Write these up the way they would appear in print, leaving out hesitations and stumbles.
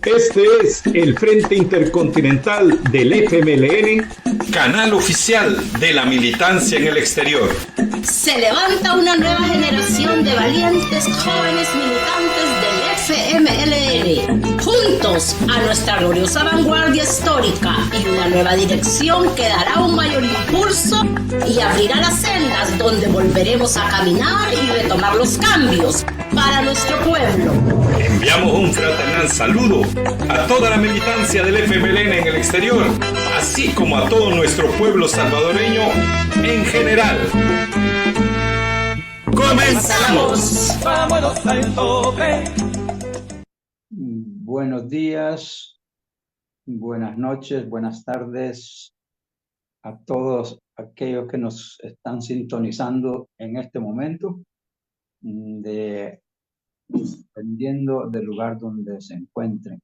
Este es el Frente Intercontinental del FMLN, canal oficial de la militancia en el exterior. Se levanta una nueva generación de valientes jóvenes militantes del FMLN, juntos a nuestra gloriosa vanguardia histórica y una nueva dirección que dará un mayor impulso y abrirá las sendas donde volveremos a caminar y retomar los cambios para nuestro pueblo. Enviamos un fraternal saludo a toda la militancia del FMLN en el exterior, así como a todo nuestro pueblo salvadoreño en general. ¡Comenzamos! ¡Vámonos al tope! Buenos días, buenas noches, buenas tardes a todos aquellos que nos están sintonizando en este momento, dependiendo del lugar donde se encuentren.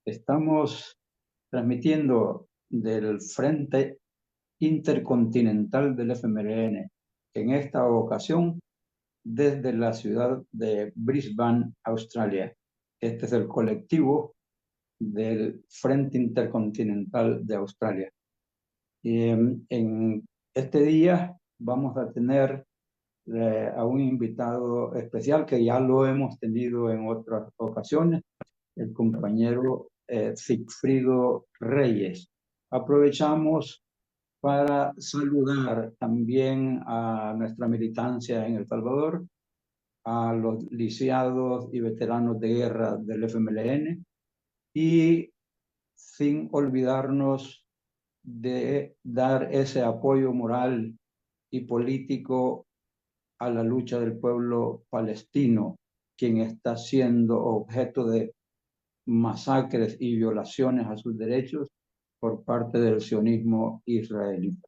Estamos transmitiendo del Frente Intercontinental del FMLN, en esta ocasión desde la ciudad de Brisbane, Australia. Este es el colectivo del Frente Intercontinental de Australia. En este día vamos a tener a un invitado especial que ya lo hemos tenido en otras ocasiones, el compañero Sigfrido Reyes. Aprovechamos para saludar también a nuestra militancia en El Salvador, a los lisiados y veteranos de guerra del FMLN, y sin olvidarnos de dar ese apoyo moral y político a la lucha del pueblo palestino, quien está siendo objeto de masacres y violaciones a sus derechos por parte del sionismo israelita.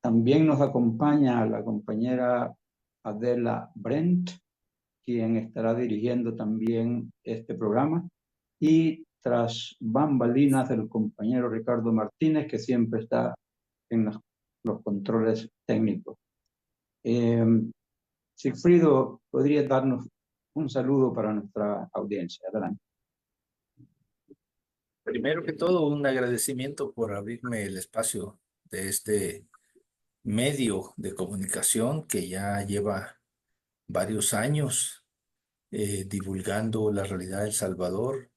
También nos acompaña la compañera Adela Brent, quien estará dirigiendo también este programa, y tras bambalinas el compañero Ricardo Martínez, que siempre está en los controles técnicos. Sigfrido, ¿podrías darnos un saludo para nuestra audiencia? Adelante. Primero que todo, un agradecimiento por abrirme el espacio de este medio de comunicación que ya lleva varios años divulgando la realidad de El Salvador,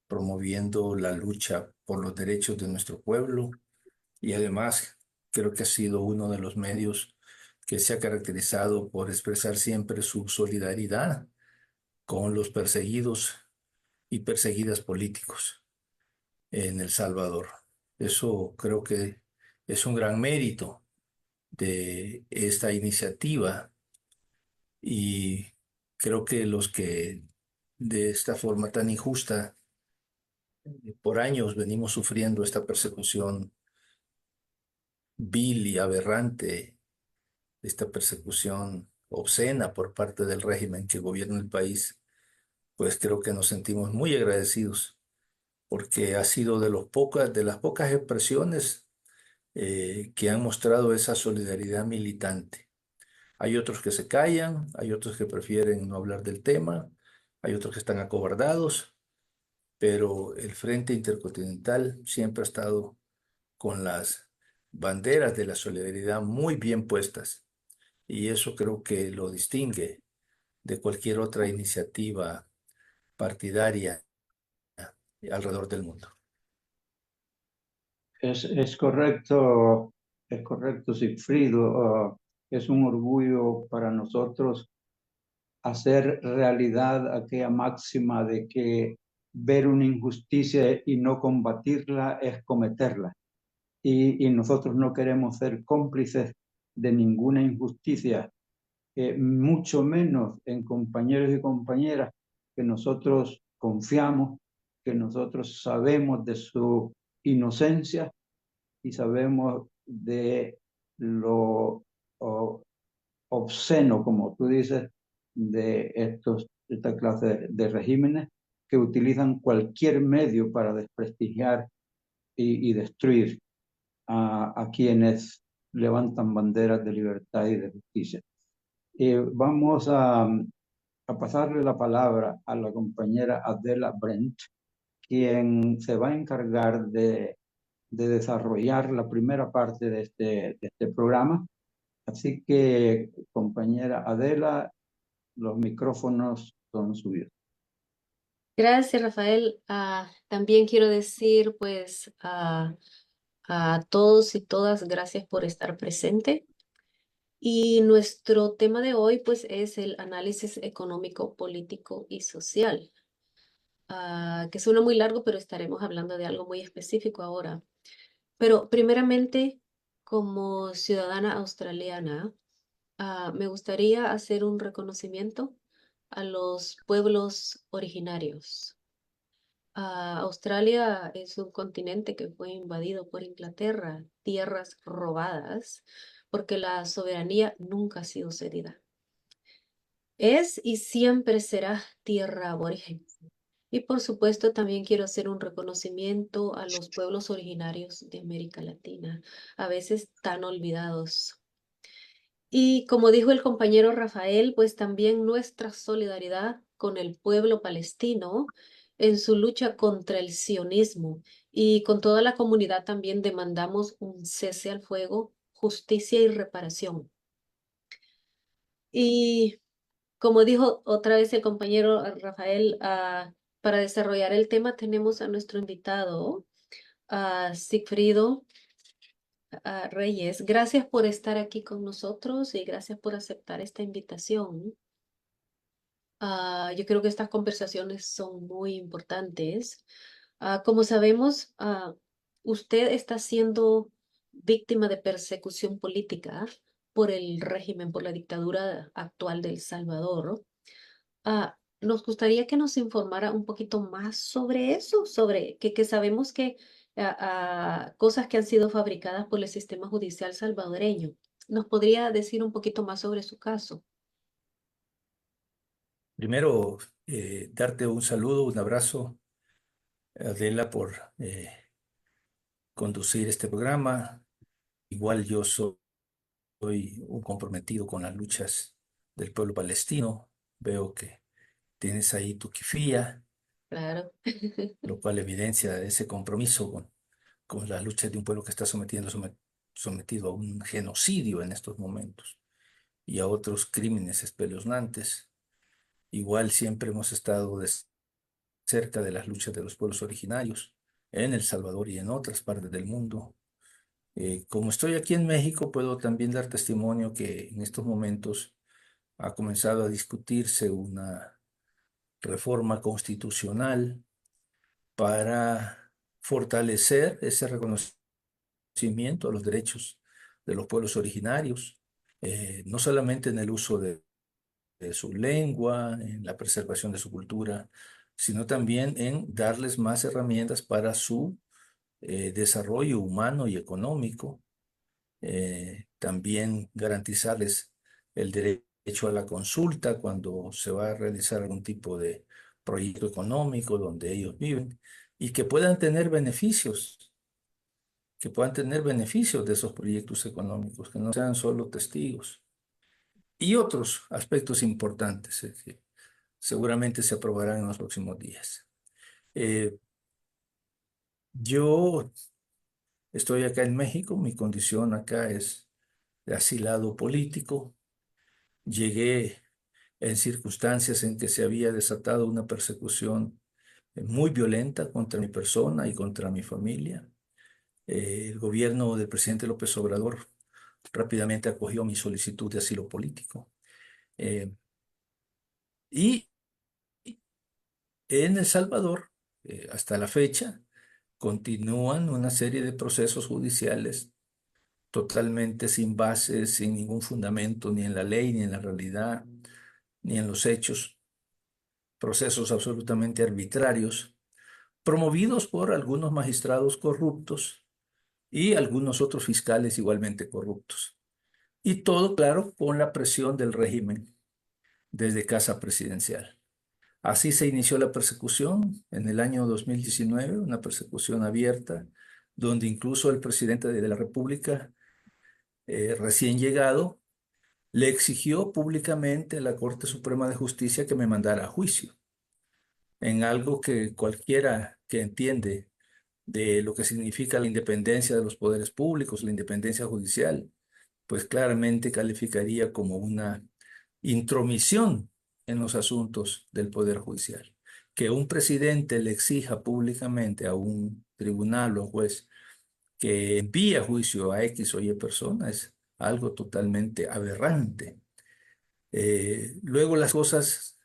promoviendo la lucha por los derechos de nuestro pueblo, y además creo que ha sido uno de los medios que se ha caracterizado por expresar siempre su solidaridad con los perseguidos y perseguidas políticos en El Salvador. Eso creo que es un gran mérito de esta iniciativa, y creo que los que de esta forma tan injusta por años venimos sufriendo esta persecución vil y aberrante, esta persecución obscena por parte del régimen que gobierna el país, pues creo que nos sentimos muy agradecidos, porque ha sido de las pocas expresiones que han mostrado esa solidaridad militante. Hay otros que se callan, hay otros que prefieren no hablar del tema, hay otros que están acobardados, pero el Frente Intercontinental siempre ha estado con las banderas de la solidaridad muy bien puestas, y eso creo que lo distingue de cualquier otra iniciativa partidaria alrededor del mundo. Es correcto, Sigfrido. Es un orgullo para nosotros hacer realidad aquella máxima de que ver una injusticia y no combatirla es cometerla. Y nosotros no queremos ser cómplices de ninguna injusticia, mucho menos en compañeros y compañeras que nosotros confiamos, que nosotros sabemos de su inocencia y sabemos de lo obsceno, como tú dices, de esta clase de regímenes que utilizan cualquier medio para desprestigiar y destruir a quienes levantan banderas de libertad y de justicia. Vamos a a pasarle la palabra a la compañera Adela Brent, quien se va a encargar de desarrollar la primera parte de este programa. Así que, compañera Adela, los micrófonos son suyos. Gracias, Rafael. También quiero decir, pues, a todos y todas, gracias por estar presente. Y nuestro tema de hoy, pues, es el análisis económico, político y social, que suena muy largo, pero estaremos hablando de algo muy específico ahora. Pero primeramente, como ciudadana australiana, me gustaría hacer un reconocimiento a los pueblos originarios. Australia es un continente que fue invadido por Inglaterra, tierras robadas, porque la soberanía nunca ha sido cedida. Es y siempre será tierra aborigen. Y por supuesto también quiero hacer un reconocimiento a los pueblos originarios de América Latina, a veces tan olvidados. Y como dijo el compañero Rafael, pues también nuestra solidaridad con el pueblo palestino en su lucha contra el sionismo, y con toda la comunidad también demandamos un cese al fuego, justicia y reparación. Y como dijo otra vez el compañero Rafael, para desarrollar el tema tenemos a nuestro invitado, a Sigfrido Reyes. Gracias por estar aquí con nosotros y gracias por aceptar esta invitación. Yo creo que estas conversaciones son muy importantes. Como sabemos, usted está siendo víctima de persecución política por el régimen, por la dictadura actual de El Salvador. Nos gustaría que nos informara un poquito más sobre eso, sobre que sabemos que cosas que han sido fabricadas por el sistema judicial salvadoreño. ¿Nos podría decir un poquito más sobre su caso? Primero, darte un saludo, un abrazo, Adela, por conducir este programa. Igual yo soy un comprometido con las luchas del pueblo palestino. Veo que tienes ahí tu kifía, Claro. lo cual evidencia ese compromiso con las luchas de un pueblo que está sometido a un genocidio en estos momentos y a otros crímenes espeluznantes. Igual siempre hemos estado cerca de las luchas de los pueblos originarios en El Salvador y en otras partes del mundo. Como estoy aquí en México, puedo también dar testimonio que en estos momentos ha comenzado a discutirse una reforma constitucional para fortalecer ese reconocimiento a los derechos de los pueblos originarios, no solamente en el uso de su lengua, en la preservación de su cultura, sino también en darles más herramientas para su desarrollo humano y económico. También garantizarles el derecho a la consulta cuando se va a realizar algún tipo de proyecto económico donde ellos viven y que puedan tener beneficios, de esos proyectos económicos, que no sean solo testigos. Y otros aspectos importantes que seguramente se aprobarán en los próximos días. Yo estoy acá en México, mi condición acá es de asilado político. Llegué en circunstancias en que se había desatado una persecución muy violenta contra mi persona y contra mi familia. El gobierno del presidente López Obrador rápidamente acogió mi solicitud de asilo político. Y en El Salvador, hasta la fecha, continúan una serie de procesos judiciales totalmente sin base, sin ningún fundamento, ni en la ley, ni en la realidad, ni en los hechos. Procesos absolutamente arbitrarios, promovidos por algunos magistrados corruptos y algunos otros fiscales igualmente corruptos. Y todo, claro, con la presión del régimen desde Casa Presidencial. Así se inició la persecución en el año 2019, una persecución abierta, donde incluso el presidente de la República, recién llegado, le exigió públicamente a la Corte Suprema de Justicia que me mandara a juicio en algo que cualquiera que entiende de lo que significa la independencia de los poderes públicos, la independencia judicial, pues claramente calificaría como una intromisión en los asuntos del Poder Judicial. Que un presidente le exija públicamente a un tribunal o juez que envíe a juicio a X o Y persona es algo totalmente aberrante. Luego las cosas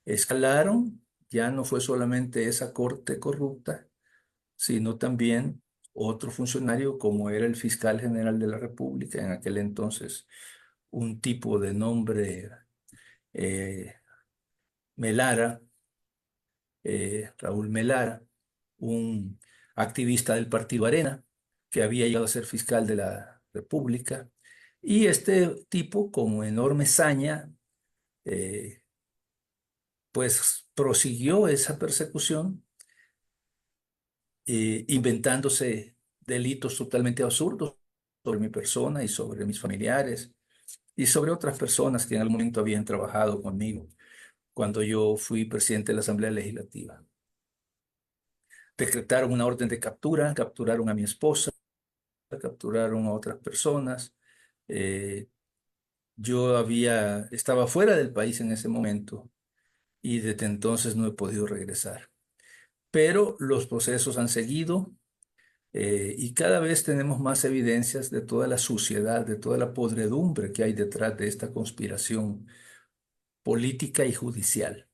escalaron, ya no fue solamente esa corte corrupta, sino también otro funcionario como era el fiscal general de la República, en aquel entonces un tipo de nombre eh, Melara, Raúl Melara, un activista del Partido Arena, que había llegado a ser fiscal de la República, y este tipo, como enorme saña, eh, pues prosiguió esa persecución, inventándose delitos totalmente absurdos sobre mi persona y sobre mis familiares y sobre otras personas que en algún momento habían trabajado conmigo cuando yo fui presidente de la Asamblea Legislativa. Decretaron una orden de captura, capturaron a mi esposa, capturaron a otras personas. Eh, estaba fuera del país en ese momento y desde entonces no he podido regresar. Pero los procesos han seguido y cada vez tenemos más evidencias de toda la suciedad, de toda la podredumbre que hay detrás de esta conspiración política y judicial.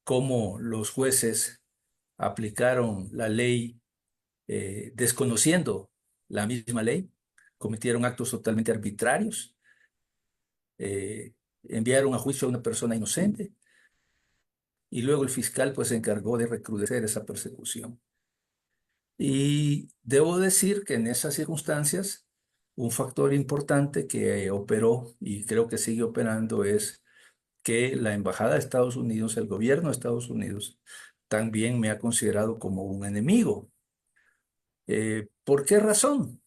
Cómo los jueces aplicaron la ley desconociendo la misma ley, cometieron actos totalmente arbitrarios, enviaron a juicio a una persona inocente y luego el fiscal pues se encargó de recrudecer esa persecución. Y debo decir que en esas circunstancias un factor importante que operó y creo que sigue operando es que la Embajada de Estados Unidos, el gobierno de Estados Unidos, también me ha considerado como un enemigo. ¿Por qué razón?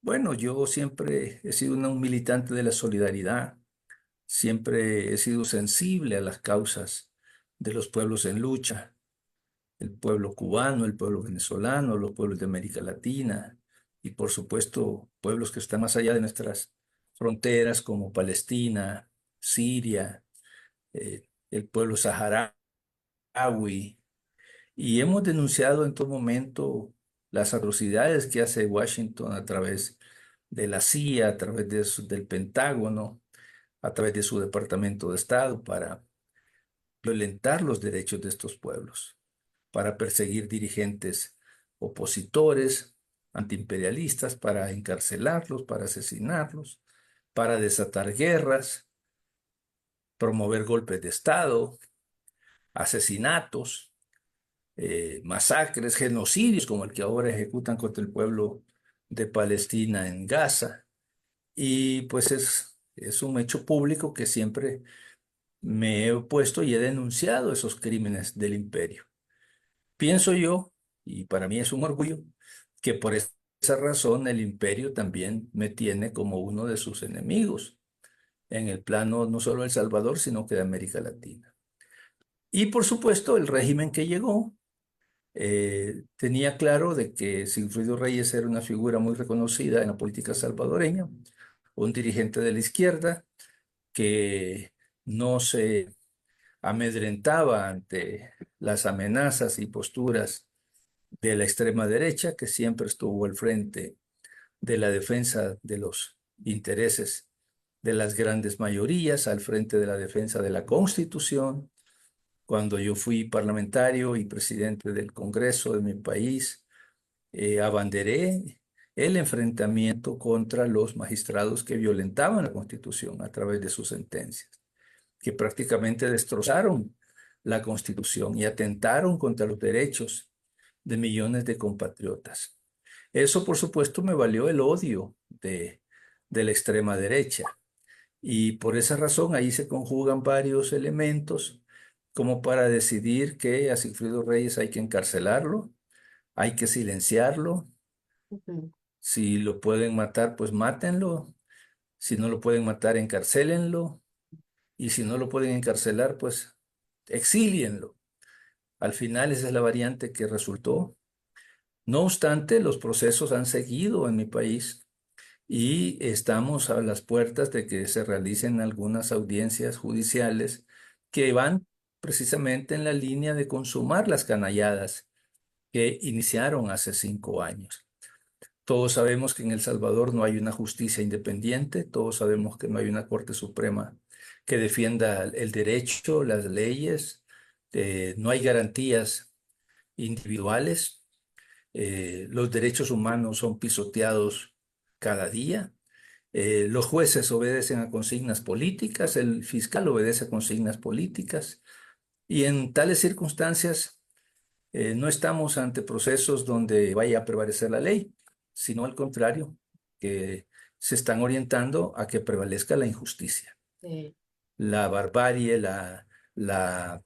Bueno, yo siempre he sido un militante de la solidaridad, siempre he sido sensible a las causas de los pueblos en lucha, el pueblo cubano, el pueblo venezolano, los pueblos de América Latina y por supuesto pueblos que están más allá de nuestras fronteras como Palestina, Siria, el pueblo saharaui. Y hemos denunciado en todo momento las atrocidades que hace Washington a través de la CIA, a través del Pentágono, a través de su Departamento de Estado para violentar los derechos de estos pueblos, para perseguir dirigentes opositores, antiimperialistas, para encarcelarlos, para asesinarlos, para desatar guerras, promover golpes de Estado, asesinatos, masacres, genocidios como el que ahora ejecutan contra el pueblo de Palestina en Gaza. Y pues es un hecho público que siempre me he opuesto y he denunciado esos crímenes del imperio. Pienso yo, y para mí es un orgullo, que por esa razón el imperio también me tiene como uno de sus enemigos en el plano no solo de El Salvador, sino que de América Latina. Y por supuesto el régimen que llegó tenía claro de que Sigfrido Reyes era una figura muy reconocida en la política salvadoreña, un dirigente de la izquierda que no se amedrentaba ante las amenazas y posturas de la extrema derecha, que siempre estuvo al frente de la defensa de los intereses de las grandes mayorías, al frente de la defensa de la Constitución. Cuando yo fui parlamentario y presidente del Congreso de mi país, abanderé el enfrentamiento contra los magistrados que violentaban la Constitución a través de sus sentencias, que prácticamente destrozaron la Constitución y atentaron contra los derechos de millones de compatriotas. Eso, por supuesto, me valió el odio de la extrema derecha. Y por esa razón ahí se conjugan varios elementos como para decidir que a Sigfrido Reyes hay que encarcelarlo, hay que silenciarlo. Ujú. Si lo pueden matar, pues mátenlo. Si no lo pueden matar, encarcélenlo. Y si no lo pueden encarcelar, pues exílienlo. Al final esa es la variante que resultó. No obstante, los procesos han seguido en mi país y estamos a las puertas de que se realicen algunas audiencias judiciales que van precisamente en la línea de consumar las canalladas que iniciaron hace 5 años. Todos sabemos que en El Salvador no hay una justicia independiente, todos sabemos que no hay una Corte Suprema que defienda el derecho, las leyes, no hay garantías individuales, los derechos humanos son pisoteados cada día, los jueces obedecen a consignas políticas, el fiscal obedece a consignas políticas, y en tales circunstancias no estamos ante procesos donde vaya a prevalecer la ley, sino al contrario, que se están orientando a que prevalezca la injusticia, Sí. la barbarie, la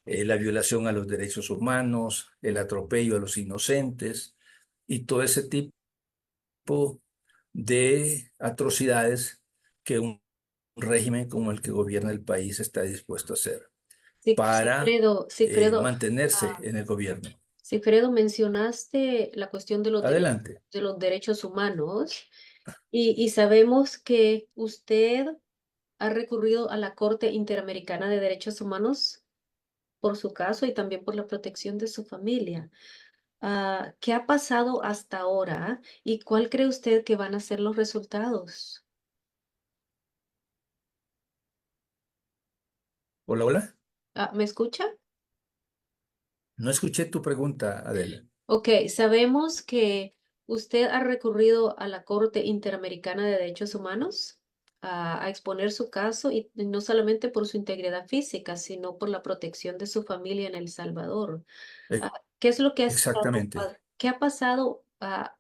violación a los derechos humanos, el atropello a los inocentes y todo ese tipo de atrocidades que un régimen como el que gobierna el país está dispuesto a hacer Sí, para Sigfredo, mantenerse ah, en el gobierno. Sigfredo, mencionaste la cuestión Adelante. de los derechos humanos y sabemos que usted ha recurrido a la Corte Interamericana de Derechos Humanos por su caso y también por la protección de su familia. ¿Qué ha pasado hasta ahora y cuál cree usted que van a ser los resultados? Hola, hola. ¿Me escucha? No escuché tu pregunta, Adela. Ok, sabemos que usted ha recurrido a la Corte Interamericana de Derechos Humanos a exponer su caso y no solamente por su integridad física, sino por la protección de su familia en El Salvador. Eh, ¿Qué es lo que ha estado, Exactamente. qué ha pasado,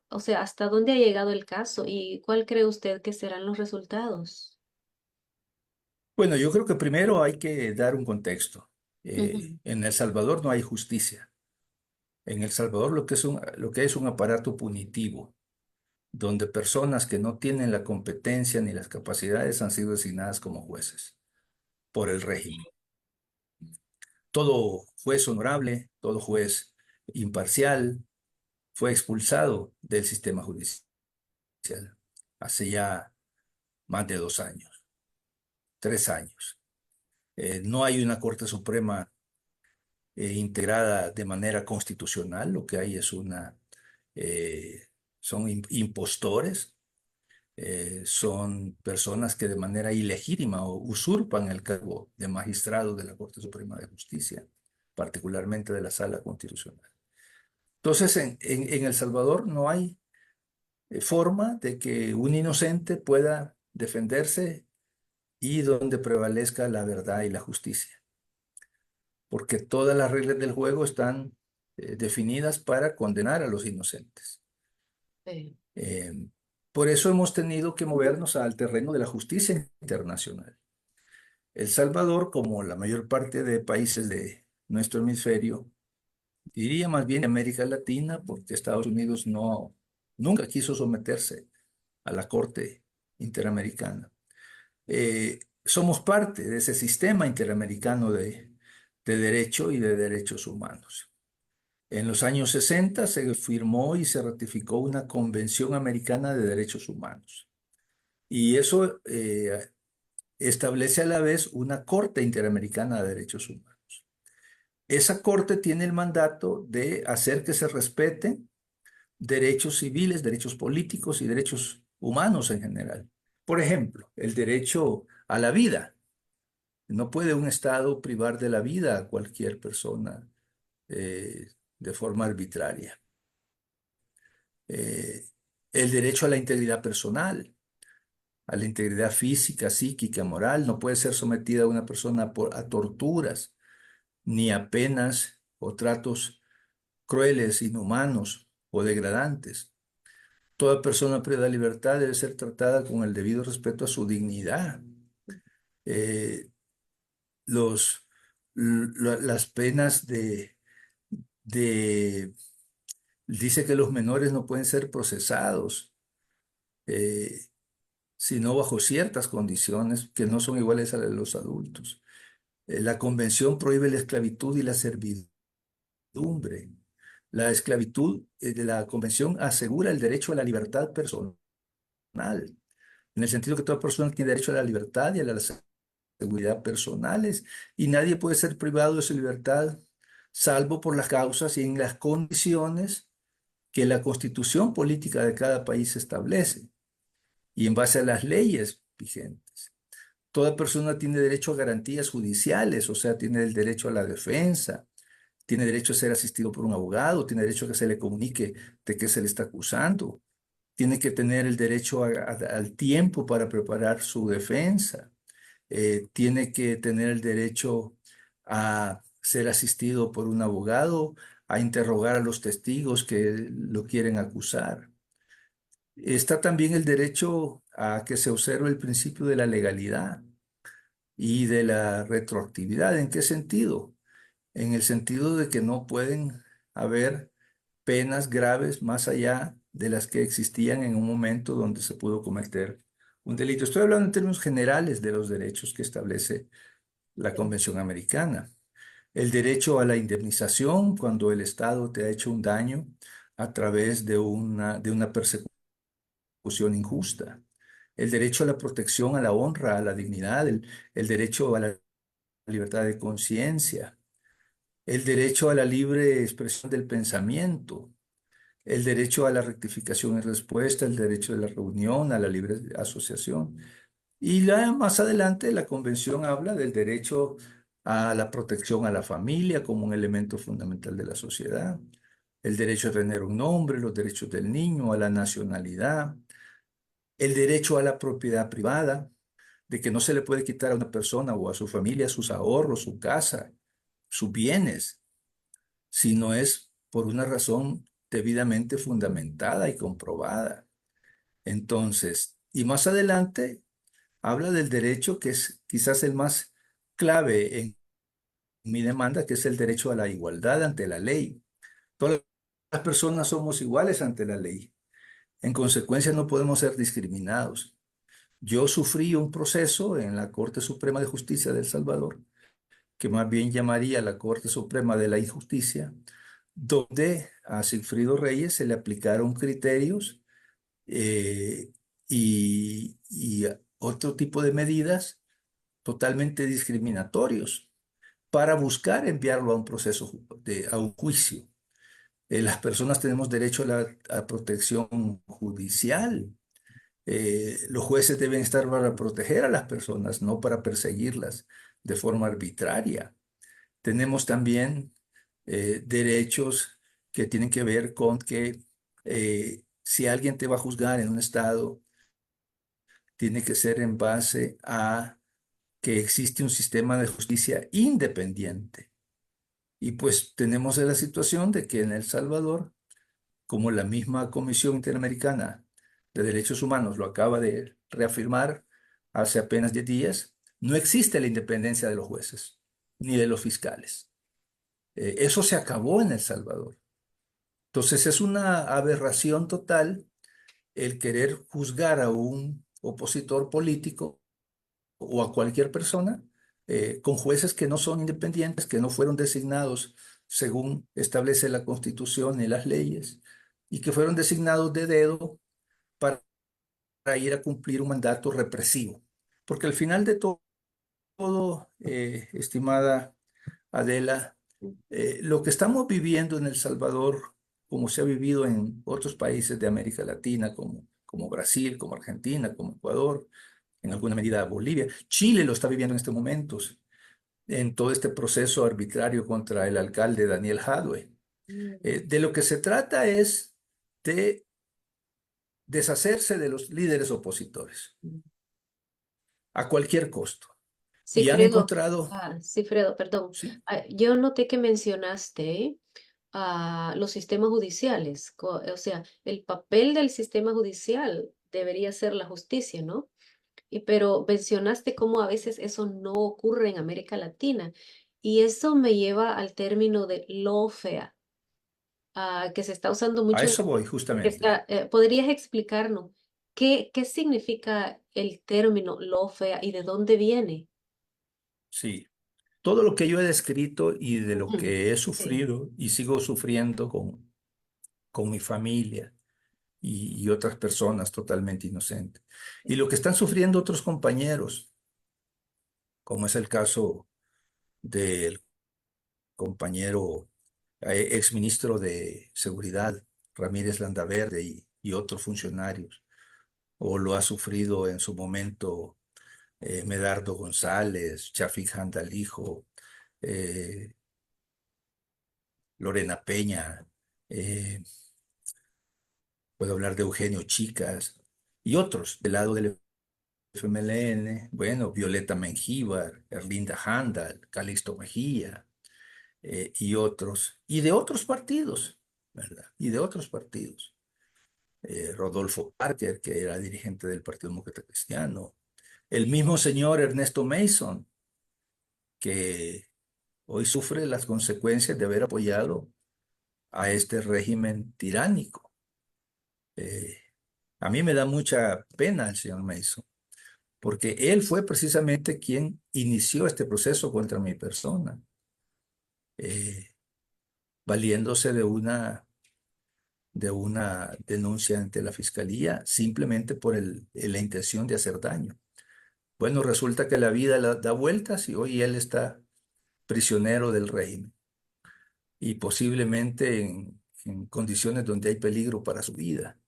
o sea, hasta dónde ha llegado el caso y cuál cree usted que serán los resultados? Bueno, yo creo que primero hay que dar un contexto. Ujú. En El Salvador no hay justicia. En El Salvador lo que es un aparato punitivo, donde personas que no tienen la competencia ni las capacidades han sido designadas como jueces por el régimen. Todo juez honorable, todo juez imparcial fue expulsado del sistema judicial hace ya más de 2 años, 3 años. No hay una Corte Suprema integrada de manera constitucional, lo que hay es son impostores, son personas que de manera ilegítima o usurpan el cargo de magistrado de la Corte Suprema de Justicia, particularmente de la Sala Constitucional. Entonces, en El Salvador no hay forma de que un inocente pueda defenderse y donde prevalezca la verdad y la justicia, porque todas las reglas del juego están definidas para condenar a los inocentes. Sí. Eh, por eso hemos tenido que movernos al terreno de la justicia internacional. El Salvador, como la mayor parte de países de nuestro hemisferio, diría más bien América Latina, porque Estados Unidos nunca quiso someterse a la Corte Interamericana. Somos parte de ese sistema interamericano de derecho y de derechos humanos. En los años 60 se firmó y se ratificó una Convención Americana de Derechos Humanos. Y eso establece a la vez una Corte Interamericana de Derechos Humanos. Esa corte tiene el mandato de hacer que se respeten derechos civiles, derechos políticos y derechos humanos en general. Por ejemplo, el derecho a la vida. No puede un Estado privar de la vida a cualquier persona de forma arbitraria. Eh, el derecho a la integridad personal, a la integridad física, psíquica, moral. No puede ser sometida una persona a torturas, ni a penas o tratos crueles, inhumanos o degradantes. Toda persona privada de libertad debe ser tratada con el debido respeto a su dignidad. Eh, las penas de, dice que los menores no pueden ser procesados. Eh, sino bajo ciertas condiciones que no son iguales a las de los adultos. La convención prohíbe la esclavitud y la servidumbre. La esclavitud de la convención asegura el derecho a la libertad personal, en el sentido que toda persona tiene derecho a la libertad y a la seguridad personales, y nadie puede ser privado de su libertad salvo por las causas y en las condiciones que la constitución política de cada país establece y en base a las leyes vigentes. Toda persona tiene derecho a garantías judiciales, o sea, tiene el derecho a la defensa, tiene derecho a ser asistido por un abogado, tiene derecho a que se le comunique de qué se le está acusando, tiene que tener el derecho al tiempo para preparar su defensa, tiene que tener el derecho a ser asistido por un abogado, a interrogar a los testigos que lo quieren acusar. Está también el derecho a que se observe el principio de la legalidad y de la retroactividad. ¿En qué sentido? En el sentido de que no pueden haber penas graves más allá de las que existían en un momento donde se pudo cometer un delito. Estoy hablando en términos generales de los derechos que establece la Convención Americana. El derecho a la indemnización cuando el Estado te ha hecho un daño a través de una persecución injusta. El derecho a la protección, a la honra, a la dignidad, el derecho a la libertad de conciencia, el derecho a la libre expresión del pensamiento, el derecho a la rectificación y respuesta, el derecho de la reunión, a la libre asociación. Y más adelante la convención habla del derecho a la protección a la familia como un elemento fundamental de la sociedad, el derecho a tener un nombre, los derechos del niño, a la nacionalidad, el derecho a la propiedad privada, de que no se le puede quitar a una persona o a su familia sus ahorros, su casa, sus bienes, si no es por una razón debidamente fundamentada y comprobada. Entonces, y más adelante habla del derecho que es quizás el más clave en mi demanda, que es el derecho a la igualdad ante la ley. Todas las personas somos iguales ante la ley. En consecuencia, no podemos ser discriminados. Yo sufrí un proceso en la Corte Suprema de Justicia de El Salvador, que más bien llamaría la Corte Suprema de la Injusticia, donde a Sigfrido Reyes se le aplicaron criterios eh, y otro tipo de medidas totalmente discriminatorios para buscar enviarlo a un proceso, a un juicio. Las personas tenemos derecho a protección judicial. Los jueces deben estar para proteger a las personas, no para perseguirlas de forma arbitraria. Tenemos también derechos que tienen que ver con que si alguien te va a juzgar en un estado, tiene que ser en base a que existe un sistema de justicia independiente. Y pues tenemos la situación de que en El Salvador, como la misma Comisión Interamericana de Derechos Humanos lo acaba de reafirmar hace apenas 10 días, no existe la independencia de los jueces ni de los fiscales. Eso se acabó en El Salvador. Entonces es una aberración total el querer juzgar a un opositor político o a cualquier persona con jueces que no son independientes, que no fueron designados según establece la Constitución y las leyes, y que fueron designados de dedo para ir a cumplir un mandato represivo. Porque al final de todo, estimada Adela, lo que estamos viviendo en El Salvador, como se ha vivido en otros países de América Latina, como Brasil, como Argentina, como Ecuador, en alguna medida Bolivia, Chile lo está viviendo en estos momentos, en todo este proceso arbitrario contra el alcalde Daniel Jadue. De lo que se trata es de deshacerse de los líderes opositores a cualquier costo. Y han Sigfredo, encontrado, Sigfredo, perdón. sí, Yo noté que mencionaste los sistemas judiciales, o sea, el papel del sistema judicial debería ser la justicia, ¿no? Pero mencionaste cómo a veces eso no ocurre en América Latina y eso me lleva al término de lawfare, que se está usando a mucho, eso voy justamente. ¿podrías explicarnos ¿Qué significa el término lawfare y de dónde viene? Sí, todo lo que yo he descrito y de lo Ujú, que he sí. sufrido y sigo sufriendo con mi familia y otras personas totalmente inocentes. Y lo que están sufriendo otros compañeros, como es el caso del compañero exministro de Seguridad, Ramírez Landaverde, y otros funcionarios, o lo ha sufrido en su momento Medardo González, Chafik Handalijo, eh, Lorena Peña, eh, puedo hablar de Eugenio Chicas y otros del lado del FMLN, bueno, Violeta Mengíbar, Erlinda Handal, Calixto Mejía, y otros, y de otros partidos, ¿verdad? Y de otros partidos. Rodolfo Parker, que era dirigente del Partido Demócrata Cristiano, el mismo señor Ernesto Mason, que hoy sufre las consecuencias de haber apoyado a este régimen tiránico. Eh, a mí me da mucha pena el señor Mason, porque él fue precisamente quien inició este proceso contra mi persona, eh, valiéndose de una denuncia ante la fiscalía simplemente por la intención de hacer daño. Bueno, resulta que la vida da vueltas y hoy él está prisionero del régimen y posiblemente en condiciones donde hay peligro para su vida.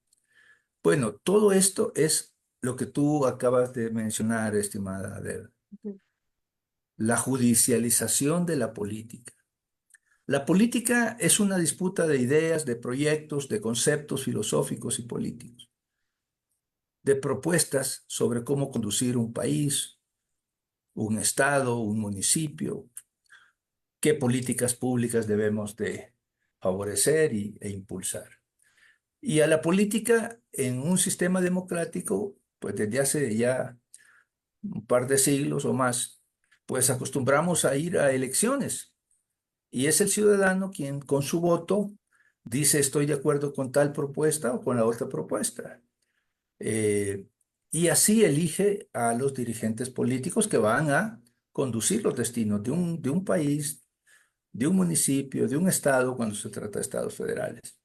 Bueno, todo esto es lo que tú acabas de mencionar, estimada Adela, Ujú. la judicialización de la política. La política es una disputa de ideas, de proyectos, de conceptos filosóficos y políticos, de propuestas sobre cómo conducir un país, un estado, un municipio, qué políticas públicas debemos de favorecer e impulsar. Y a la política en un sistema democrático, pues desde hace ya un par de siglos o más, pues acostumbramos a ir a elecciones y es el ciudadano quien con su voto dice estoy de acuerdo con tal propuesta o con la otra propuesta. Eh, y así elige a los dirigentes políticos que van a conducir los destinos de un país, de un municipio, de un estado, cuando se trata de estados federales.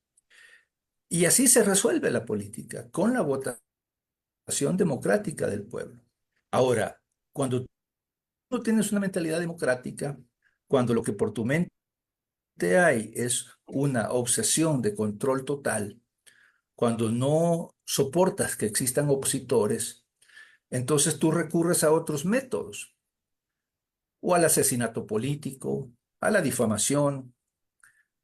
Y así se resuelve la política, con la votación democrática del pueblo. Ahora, cuando tú tienes una mentalidad democrática, cuando lo que por tu mente hay es una obsesión de control total, cuando no soportas que existan opositores, entonces tú recurres a otros métodos, o al asesinato político, a la difamación,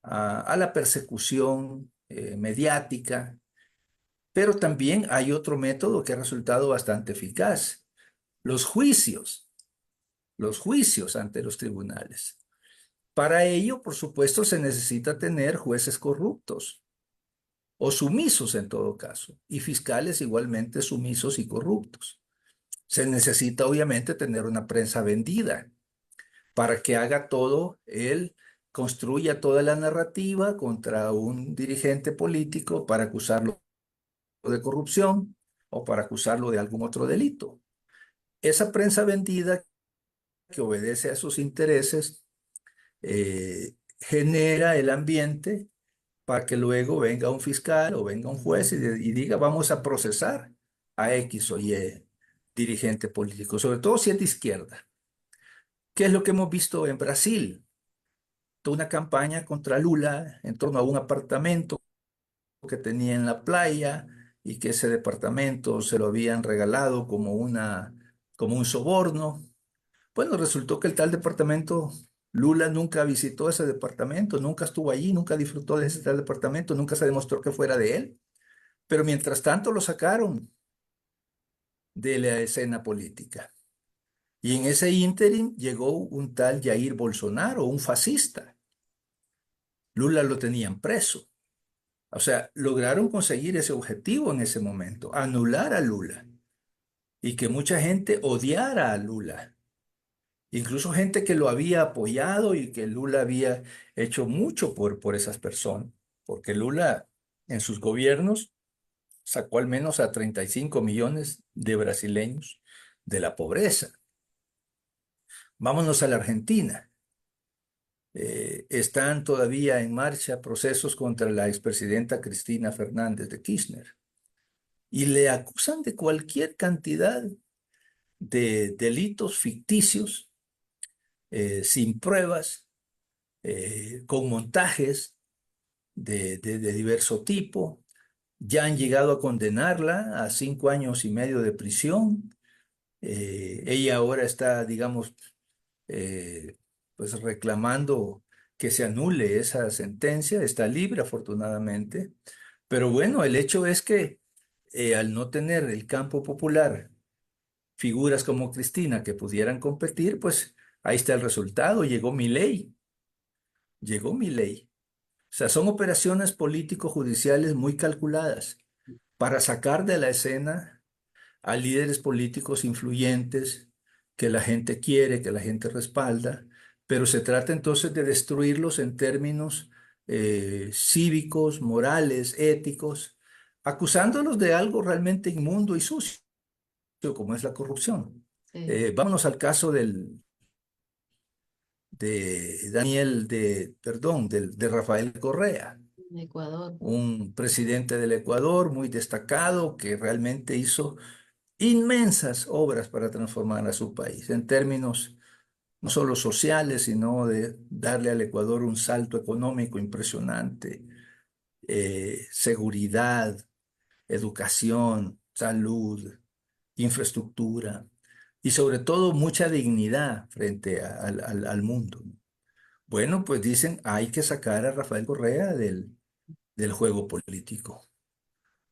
a la persecución mediática, pero también hay otro método que ha resultado bastante eficaz, los juicios, los juicios ante los tribunales. Para ello, por supuesto, se necesita tener jueces corruptos o sumisos en todo caso, y fiscales igualmente sumisos y corruptos. Se necesita obviamente tener una prensa vendida para que haga todo, él construya toda la narrativa contra un dirigente político para acusarlo de corrupción o para acusarlo de algún otro delito. Esa prensa vendida que obedece a sus intereses genera el ambiente para que luego venga un fiscal o venga un juez y diga vamos a procesar a X o Y dirigente político, sobre todo si es de izquierda. ¿Qué es lo que hemos visto en Brasil? Toda una campaña contra Lula en torno a un apartamento que tenía en la playa y que ese departamento se lo habían regalado como un soborno. Bueno, resultó que el tal departamento, Lula nunca visitó ese departamento, nunca estuvo allí, nunca disfrutó de ese tal departamento, nunca se demostró que fuera de él. Pero mientras tanto lo sacaron de la escena política. Y en ese ínterin llegó un tal Jair Bolsonaro, un fascista. Lula lo tenían preso. O sea, lograron conseguir ese objetivo en ese momento, anular a Lula y que mucha gente odiara a Lula. Incluso gente que lo había apoyado y que Lula había hecho mucho por esas personas, porque Lula en sus gobiernos sacó al menos a 35 millones de brasileños de la pobreza. Vámonos a la Argentina. Están todavía en marcha procesos contra la expresidenta Cristina Fernández de Kirchner y le acusan de cualquier cantidad de delitos ficticios, sin pruebas, con montajes de diverso tipo. Ya han llegado a condenarla a 5 años y medio de prisión. Ella ahora está, digamos, pues reclamando que se anule esa sentencia. Está libre, afortunadamente. Pero bueno, el hecho es que al no tener el campo popular figuras como Cristina que pudieran competir, pues ahí está el resultado. Llegó Milei. Llegó Milei. O sea, son operaciones político-judiciales muy calculadas para sacar de la escena a líderes políticos influyentes que la gente quiere, que la gente respalda, pero se trata entonces de destruirlos en términos cívicos, morales, éticos, acusándolos de algo realmente inmundo y sucio, como es la corrupción. Sí, Vámonos al caso de Rafael Correa, en Ecuador. un presidente del Ecuador muy destacado que realmente hizo inmensas obras para transformar a su país en términos no solo sociales, sino de darle al Ecuador un salto económico impresionante, seguridad, educación, salud, infraestructura y sobre todo mucha dignidad frente al mundo. Bueno, pues dicen, hay que sacar a Rafael Correa del juego político.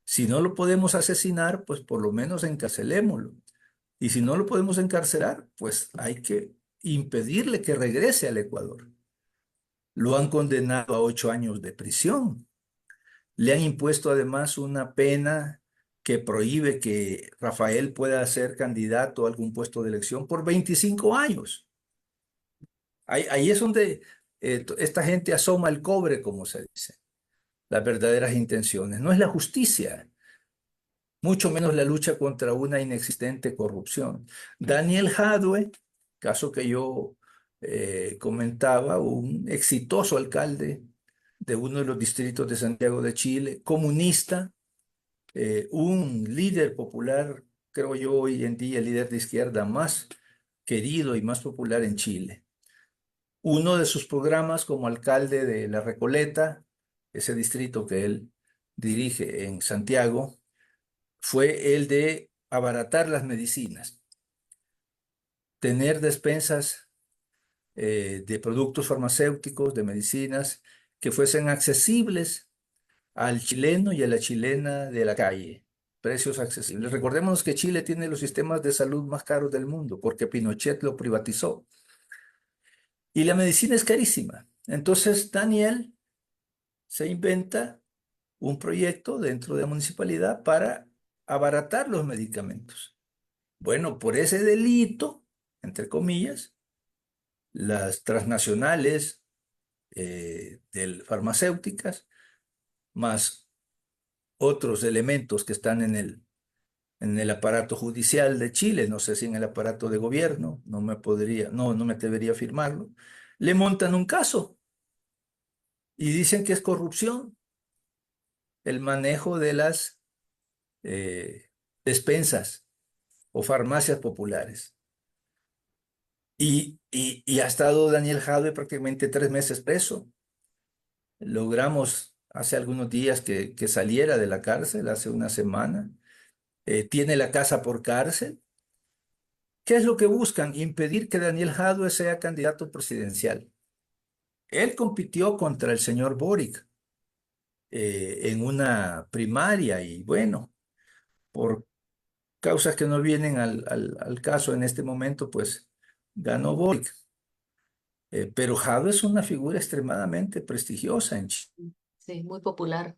Si no lo podemos asesinar, pues por lo menos encarcelémoslo. Y si no lo podemos encarcelar, pues hay que impedirle que regrese al Ecuador. Lo han condenado a 8 años de prisión. Le han impuesto además una pena que prohíbe que Rafael pueda ser candidato a algún puesto de elección por 25 años. Ahí es donde esta gente asoma el cobre, como se dice, las verdaderas intenciones. No es la justicia, mucho menos la lucha contra una inexistente corrupción. Daniel Jadue, caso que yo comentaba, un exitoso alcalde de uno de los distritos de Santiago de Chile, comunista, un líder popular, creo yo hoy en día el líder de izquierda más querido y más popular en Chile. Uno de sus programas como alcalde de La Recoleta, ese distrito que él dirige en Santiago, fue el de abaratar las medicinas, tener despensas de productos farmacéuticos, de medicinas, que fuesen accesibles al chileno y a la chilena de la calle, precios accesibles. Recordemos que Chile tiene los sistemas de salud más caros del mundo porque Pinochet lo privatizó. Y la medicina es carísima. Entonces Daniel se inventa un proyecto dentro de la municipalidad para abaratar los medicamentos. Bueno, por ese delito, entre comillas, las transnacionales farmacéuticas, más otros elementos que están en el aparato judicial de Chile, no sé si en el aparato de gobierno, no me atrevería a afirmarlo, le montan un caso y dicen que es corrupción el manejo de las despensas o farmacias populares. Y ha estado Daniel Jadue prácticamente 3 meses preso. Logramos hace algunos días que saliera de la cárcel, hace una semana. Tiene la casa por cárcel. ¿Qué es lo que buscan? Impedir que Daniel Jadue sea candidato presidencial. Él compitió contra el señor Boric en una primaria y bueno, por causas que no vienen al caso en este momento, pues ganó Boric. Pero Jadwe es una figura extremadamente prestigiosa en Chile. Sí, muy popular.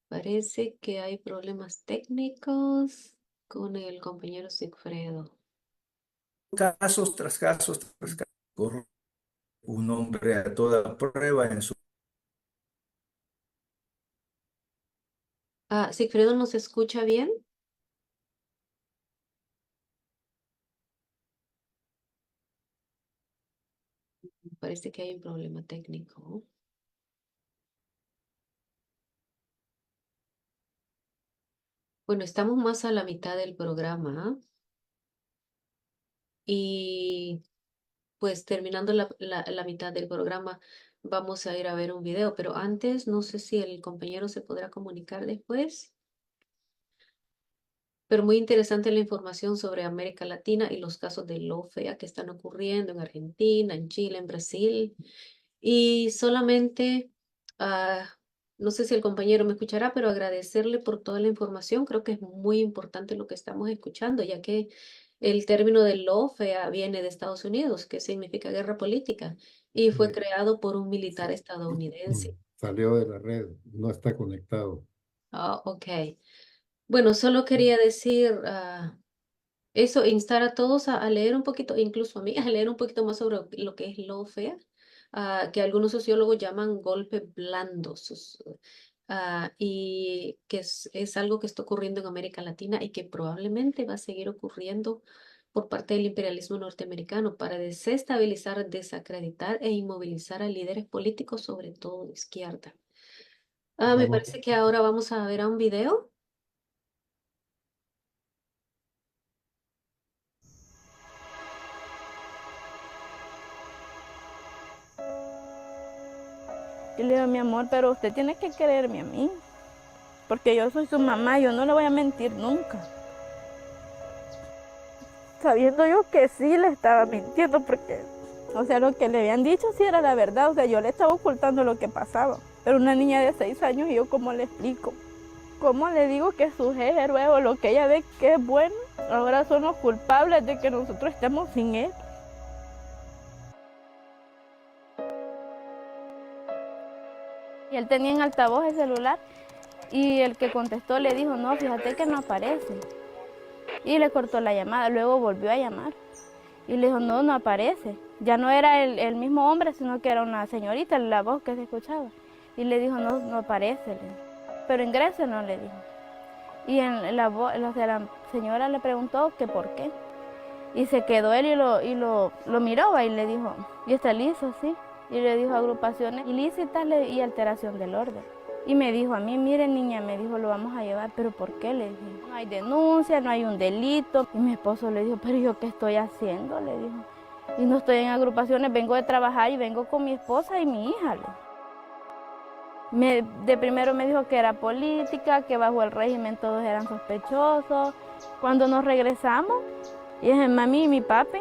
Parece que hay problemas técnicos con el compañero Sigfredo. Casos tras casos tras casos. Un hombre a toda prueba en su Sigfredo, ¿nos escucha bien? Parece que hay un problema técnico. Bueno, estamos más a la mitad del programa y pues terminando la mitad del programa vamos a ir a ver un video, pero antes no sé si el compañero se podrá comunicar después. Pero muy interesante la información sobre América Latina y los casos de lawfare que están ocurriendo en Argentina, en Chile, en Brasil. Y solamente, ah, no sé si el compañero me escuchará, pero agradecerle por toda la información. Creo que es muy importante lo que estamos escuchando, ya que el término de lawfare viene de Estados Unidos, que significa guerra política, y fue creado por un militar estadounidense. Salió de la red, no está conectado. Ok. Bueno, solo quería decir eso, instar a todos a leer un poquito, incluso a mí, a leer un poquito más sobre lo que es lawfare, que algunos sociólogos llaman golpes blandos, y que es algo que está ocurriendo en América Latina y que probablemente va a seguir ocurriendo por parte del imperialismo norteamericano para desestabilizar, desacreditar e inmovilizar a líderes políticos, sobre todo de izquierda. Me Vamos, parece que ahora vamos a ver a un video. Yo le digo, mi amor, pero usted tiene que quererme a mí, porque yo soy su mamá, yo no le voy a mentir nunca. Sabiendo yo que sí le estaba mintiendo, porque, o sea, lo que le habían dicho sí era la verdad, o sea, yo le estaba ocultando lo que pasaba. Pero una niña de 6 años, ¿y yo cómo le explico? ¿Cómo le digo que sus héroes o lo que ella ve que es bueno, ahora son los culpables de que nosotros estemos sin él? Y él tenía en altavoz el celular y el que contestó le dijo, no, fíjate que no aparece. Y le cortó la llamada, luego volvió a llamar y le dijo, no, no aparece. Ya no era el mismo hombre, sino que era una señorita, la voz que se escuchaba. Y le dijo, no, no aparece. Le dijo. Pero ingrese, no le dijo. Y la señora le preguntó que por qué. Y se quedó él y lo miró y le dijo, y está listo, sí. Y le dijo agrupaciones ilícitas y alteración del orden. Y me dijo a mí, mire niña, me dijo, lo vamos a llevar, pero ¿por qué? Le dije, no hay denuncia, no hay un delito. Y mi esposo le dijo, pero ¿yo qué estoy haciendo? Le dijo, y no estoy en agrupaciones, vengo de trabajar y vengo con mi esposa y mi hija. De primero me dijo que era política, que bajo el régimen todos eran sospechosos. Cuando nos regresamos, y dije, mami y mi papi,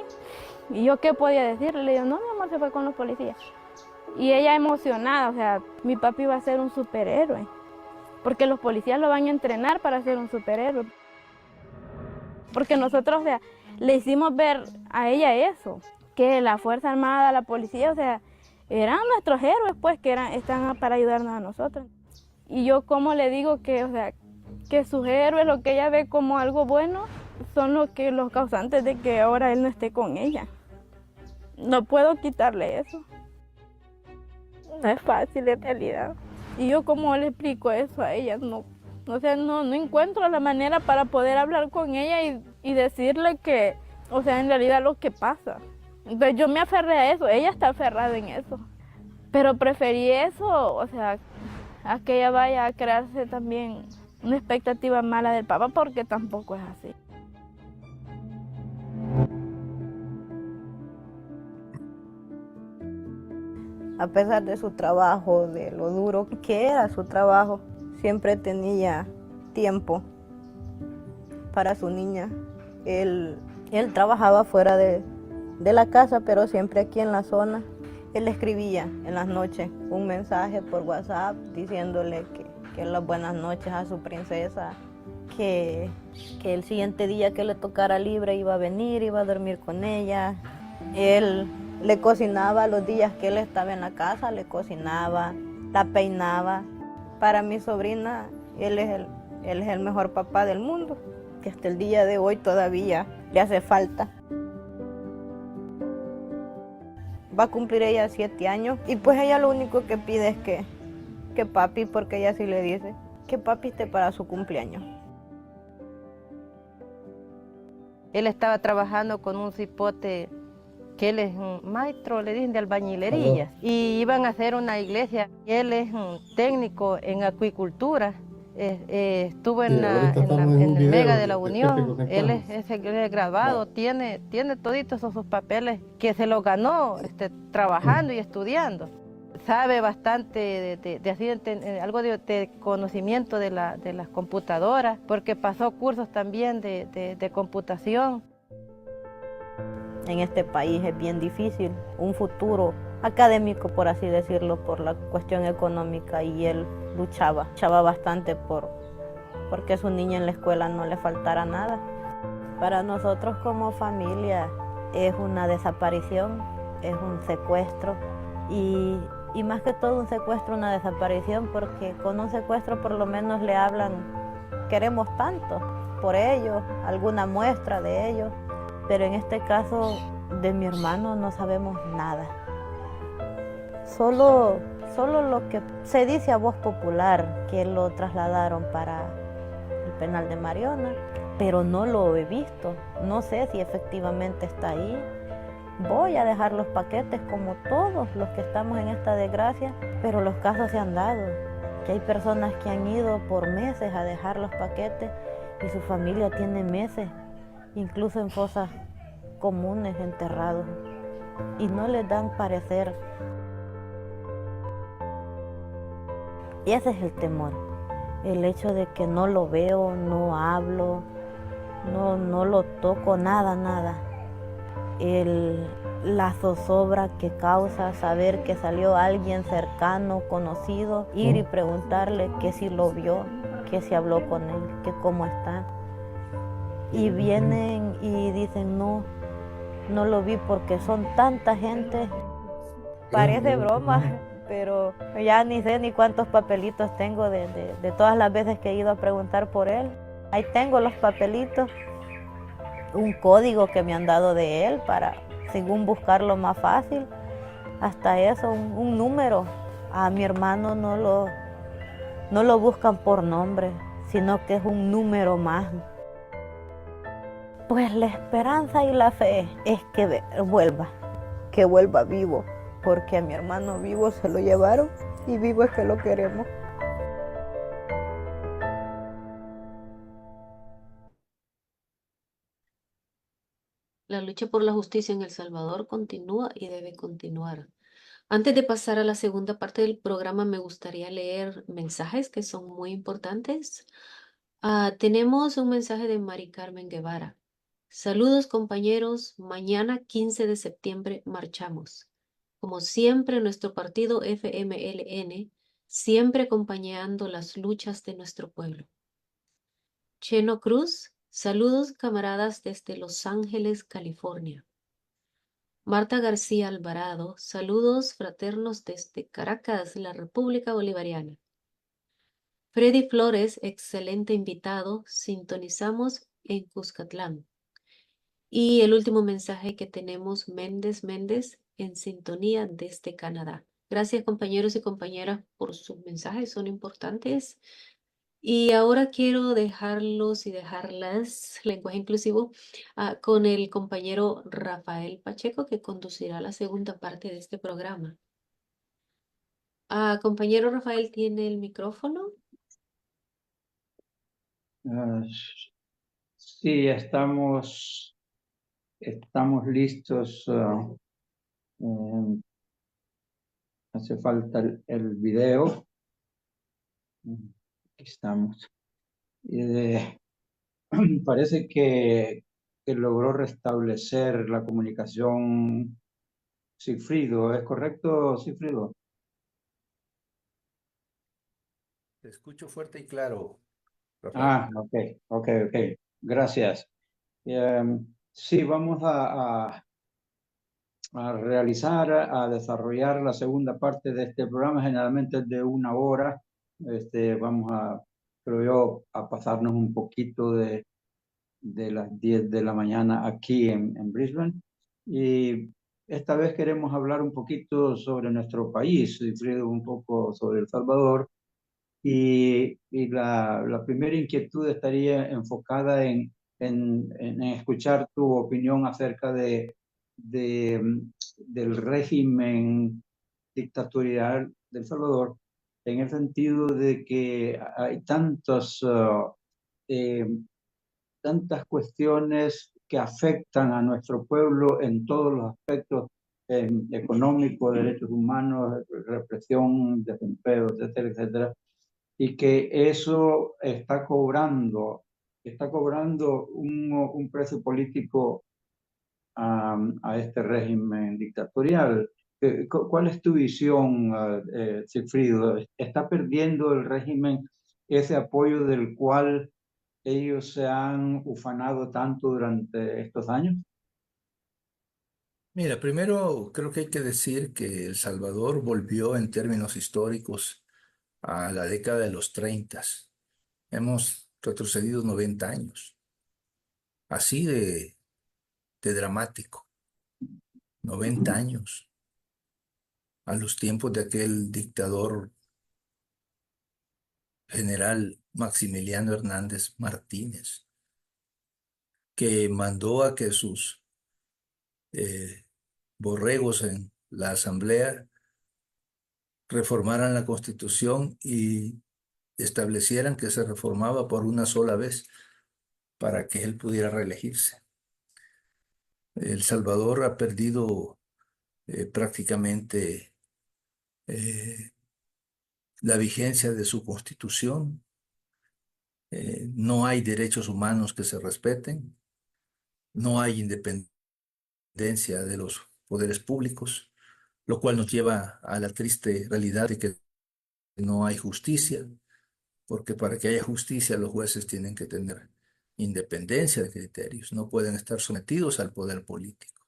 ¿y yo qué podía decirle? Le digo, no, mi amor, se fue con los policías. Y ella emocionada, o sea, mi papi va a ser un superhéroe, porque los policías lo van a entrenar para ser un superhéroe. Porque nosotros, o sea, le hicimos ver a ella eso, que la Fuerza Armada, la policía, o sea, eran nuestros héroes, pues, que están para ayudarnos a nosotros. Y yo como le digo que, o sea, que sus héroes, lo que ella ve como algo bueno, son los causantes de que ahora él no esté con ella. No puedo quitarle eso. No es fácil en realidad. Y yo como le explico eso a ella, no, o sea, no encuentro la manera para poder hablar con ella y decirle que, o sea, en realidad lo que pasa. Entonces yo me aferré a eso, ella está aferrada en eso. Pero preferí eso, o sea, a que ella vaya a crearse también una expectativa mala del papá, porque tampoco es así. A pesar de su trabajo, de lo duro que era su trabajo, siempre tenía tiempo para su niña. Él trabajaba fuera de la casa, pero siempre aquí en la zona. Él escribía en las noches un mensaje por WhatsApp diciéndole que las buenas noches a su princesa, que el siguiente día que le tocara libre iba a venir, iba a dormir con ella. Él le cocinaba los días que él estaba en la casa, le cocinaba, la peinaba. Para mi sobrina, él es el mejor papá del mundo, que hasta el día de hoy todavía le hace falta. Va a cumplir ella 7 años y pues ella lo único que pide es que papi, porque ella sí le dice, que papi esté para su cumpleaños. Él estaba trabajando con un cipote que él es un maestro, le dicen, de albañilería, y iban a hacer una iglesia. Él es un técnico en acuicultura. Estuvo en, en el Mega de la Unión. Él es graduado, tiene toditos sus papeles que se los ganó trabajando y estudiando. Sabe bastante algo de conocimiento de las computadoras, porque pasó cursos también de computación. En este país es bien difícil un futuro académico, por así decirlo, por la cuestión económica, y él luchaba bastante porque a su niña en la escuela no le faltara nada. Para nosotros como familia es una desaparición, es un secuestro, y más que todo un secuestro, una desaparición, porque con un secuestro por lo menos le hablan, queremos tanto por ellos, alguna muestra de ellos. Pero en este caso de mi hermano no sabemos nada. Solo lo que se dice a voz popular, que lo trasladaron para el penal de Mariona, pero no lo he visto. No sé si efectivamente está ahí. Voy a dejar los paquetes como todos los que estamos en esta desgracia, pero los casos se han dado, que hay personas que han ido por meses a dejar los paquetes y su familia tiene meses, incluso en fosas comunes, enterrados, y no les dan parecer. Y ese es el temor, el hecho de que no lo veo, no hablo, no lo toco, nada. La zozobra que causa saber que salió alguien cercano, conocido, ir y preguntarle que si lo vio, que si habló con él, que cómo está. Y vienen y dicen no lo vi porque son tanta gente. Parece broma, pero ya ni sé ni cuántos papelitos tengo de todas las veces que he ido a preguntar por él. Ahí tengo los papelitos, un código que me han dado de él para, según buscarlo más fácil, hasta eso, un número. A mi hermano no lo buscan por nombre, sino que es un número más. Pues la esperanza y la fe es que vuelva vivo, porque a mi hermano vivo se lo llevaron y vivo es que lo queremos. La lucha por la justicia en El Salvador continúa y debe continuar. Antes de pasar a la segunda parte del programa, me gustaría leer mensajes que son muy importantes. Tenemos un mensaje de Mari Carmen Guevara. Saludos compañeros, mañana 15 de septiembre marchamos. Como siempre, nuestro partido FMLN, siempre acompañando las luchas de nuestro pueblo. Cheno Cruz, saludos camaradas desde Los Ángeles, California. Marta García Alvarado, saludos fraternos desde Caracas, la República Bolivariana. Freddy Flores, excelente invitado, sintonizamos en Cuscatlán. Y el último mensaje que tenemos, Méndez, en sintonía desde Canadá. Gracias compañeros y compañeras por sus mensajes, son importantes. Y ahora quiero dejarlos y dejarlas, lenguaje inclusivo, con el compañero Rafael Pacheco, que conducirá la segunda parte de este programa. Compañero Rafael, ¿tiene el micrófono? Sí, estamos listos. Hace falta el video. Aquí estamos. Parece que logró restablecer la comunicación Sigfrido. ¿Es correcto, Sigfrido? Te escucho fuerte y claro, Rafael. Ok. Gracias. Sí, vamos a desarrollar la segunda parte de este programa. Generalmente es de 1 hora. Vamos creo yo, a pasarnos un poquito de las 10 de la mañana aquí en Brisbane. Y esta vez queremos hablar un poquito sobre nuestro país, Wilfredo, un poco sobre El Salvador. y la primera inquietud estaría enfocada en escuchar tu opinión acerca del régimen dictatorial de El Salvador, en el sentido de que hay eh, tantas cuestiones que afectan a nuestro pueblo en todos los aspectos económicos, derechos humanos, represión, desempleo, etcétera, etcétera, y que eso está cobrando un precio político a este régimen dictatorial. ¿Cuál es tu visión, Sigfrido? ¿Está perdiendo el régimen ese apoyo del cual ellos se han ufanado tanto durante estos años? Mira, primero creo que hay que decir que El Salvador volvió en términos históricos a la década de los 30. Hemos retrocedido 90 años, así de dramático, 90 años, a los tiempos de aquel dictador general Maximiliano Hernández Martínez, que mandó a que sus eh, borregos en la asamblea reformaran la constitución y establecieran que se reformaba por una sola vez para que él pudiera reelegirse. El Salvador ha perdido prácticamente eh, la vigencia de su constitución. No hay derechos humanos que se respeten, no hay independencia de los poderes públicos, lo cual nos lleva a la triste realidad de que no hay justicia, porque para que haya justicia los jueces tienen que tener independencia de criterios, no pueden estar sometidos al poder político.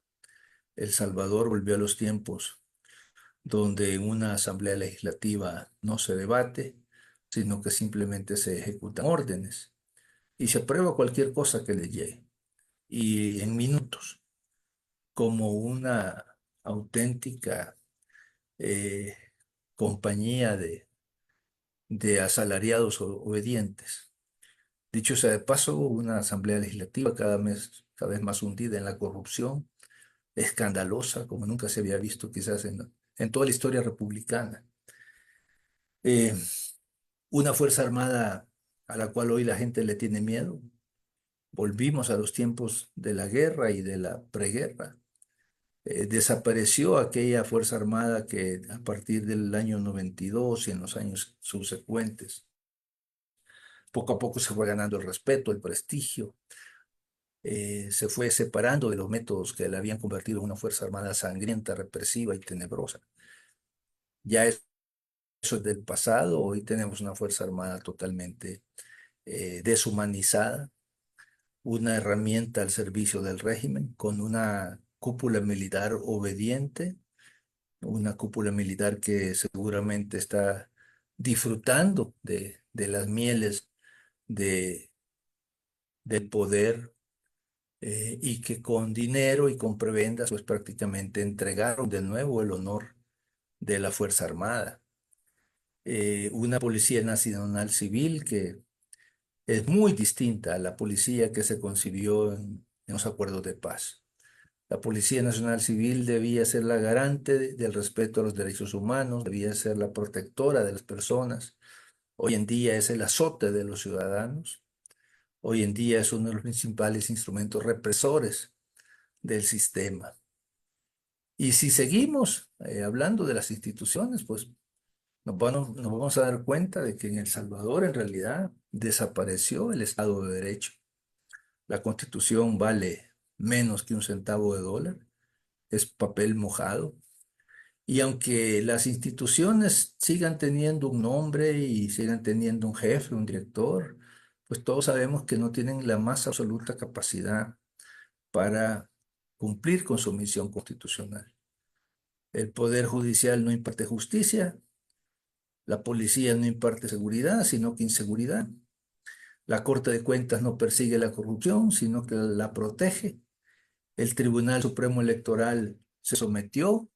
El Salvador volvió a los tiempos donde en una asamblea legislativa no se debate, sino que simplemente se ejecutan órdenes y se aprueba cualquier cosa que le llegue, y en minutos, como una auténtica eh, compañía de asalariados obedientes. Dicho sea de paso, una asamblea legislativa cada vez más hundida en la corrupción, escandalosa, como nunca se había visto quizás en toda la historia republicana. Eh, una fuerza armada a la cual hoy la gente le tiene miedo. Volvimos a los tiempos de la guerra y de la preguerra. Desapareció aquella fuerza armada que a partir del año 92 y en los años subsecuentes, poco a poco se fue ganando el respeto, el prestigio, se fue separando de los métodos que la habían convertido en una fuerza armada sangrienta, represiva y tenebrosa. Ya eso es del pasado. Hoy tenemos una fuerza armada totalmente deshumanizada, una herramienta al servicio del régimen, con una cúpula militar obediente, una cúpula militar que seguramente está disfrutando de las mieles de, del poder, y que con dinero y con prebendas pues prácticamente entregaron de nuevo el honor de la Fuerza Armada. Una Policía Nacional Civil que es muy distinta a la policía que se concibió en los acuerdos de paz. La Policía Nacional Civil debía ser la garante del respeto a los derechos humanos, debía ser la protectora de las personas. Hoy en día es el azote de los ciudadanos. Hoy en día es uno de los principales instrumentos represores del sistema. Y si seguimos hablando de las instituciones, pues nos vamos a dar cuenta de que en El Salvador en realidad desapareció el Estado de Derecho. La Constitución vale menos que un centavo de dólar, es papel mojado. Y aunque las instituciones sigan teniendo un nombre y sigan teniendo un jefe, un director, pues todos sabemos que no tienen la más absoluta capacidad para cumplir con su misión constitucional. El Poder Judicial no imparte justicia, la policía no imparte seguridad, sino que inseguridad. La Corte de Cuentas no persigue la corrupción, sino que la protege. El Tribunal Supremo Electoral se sometió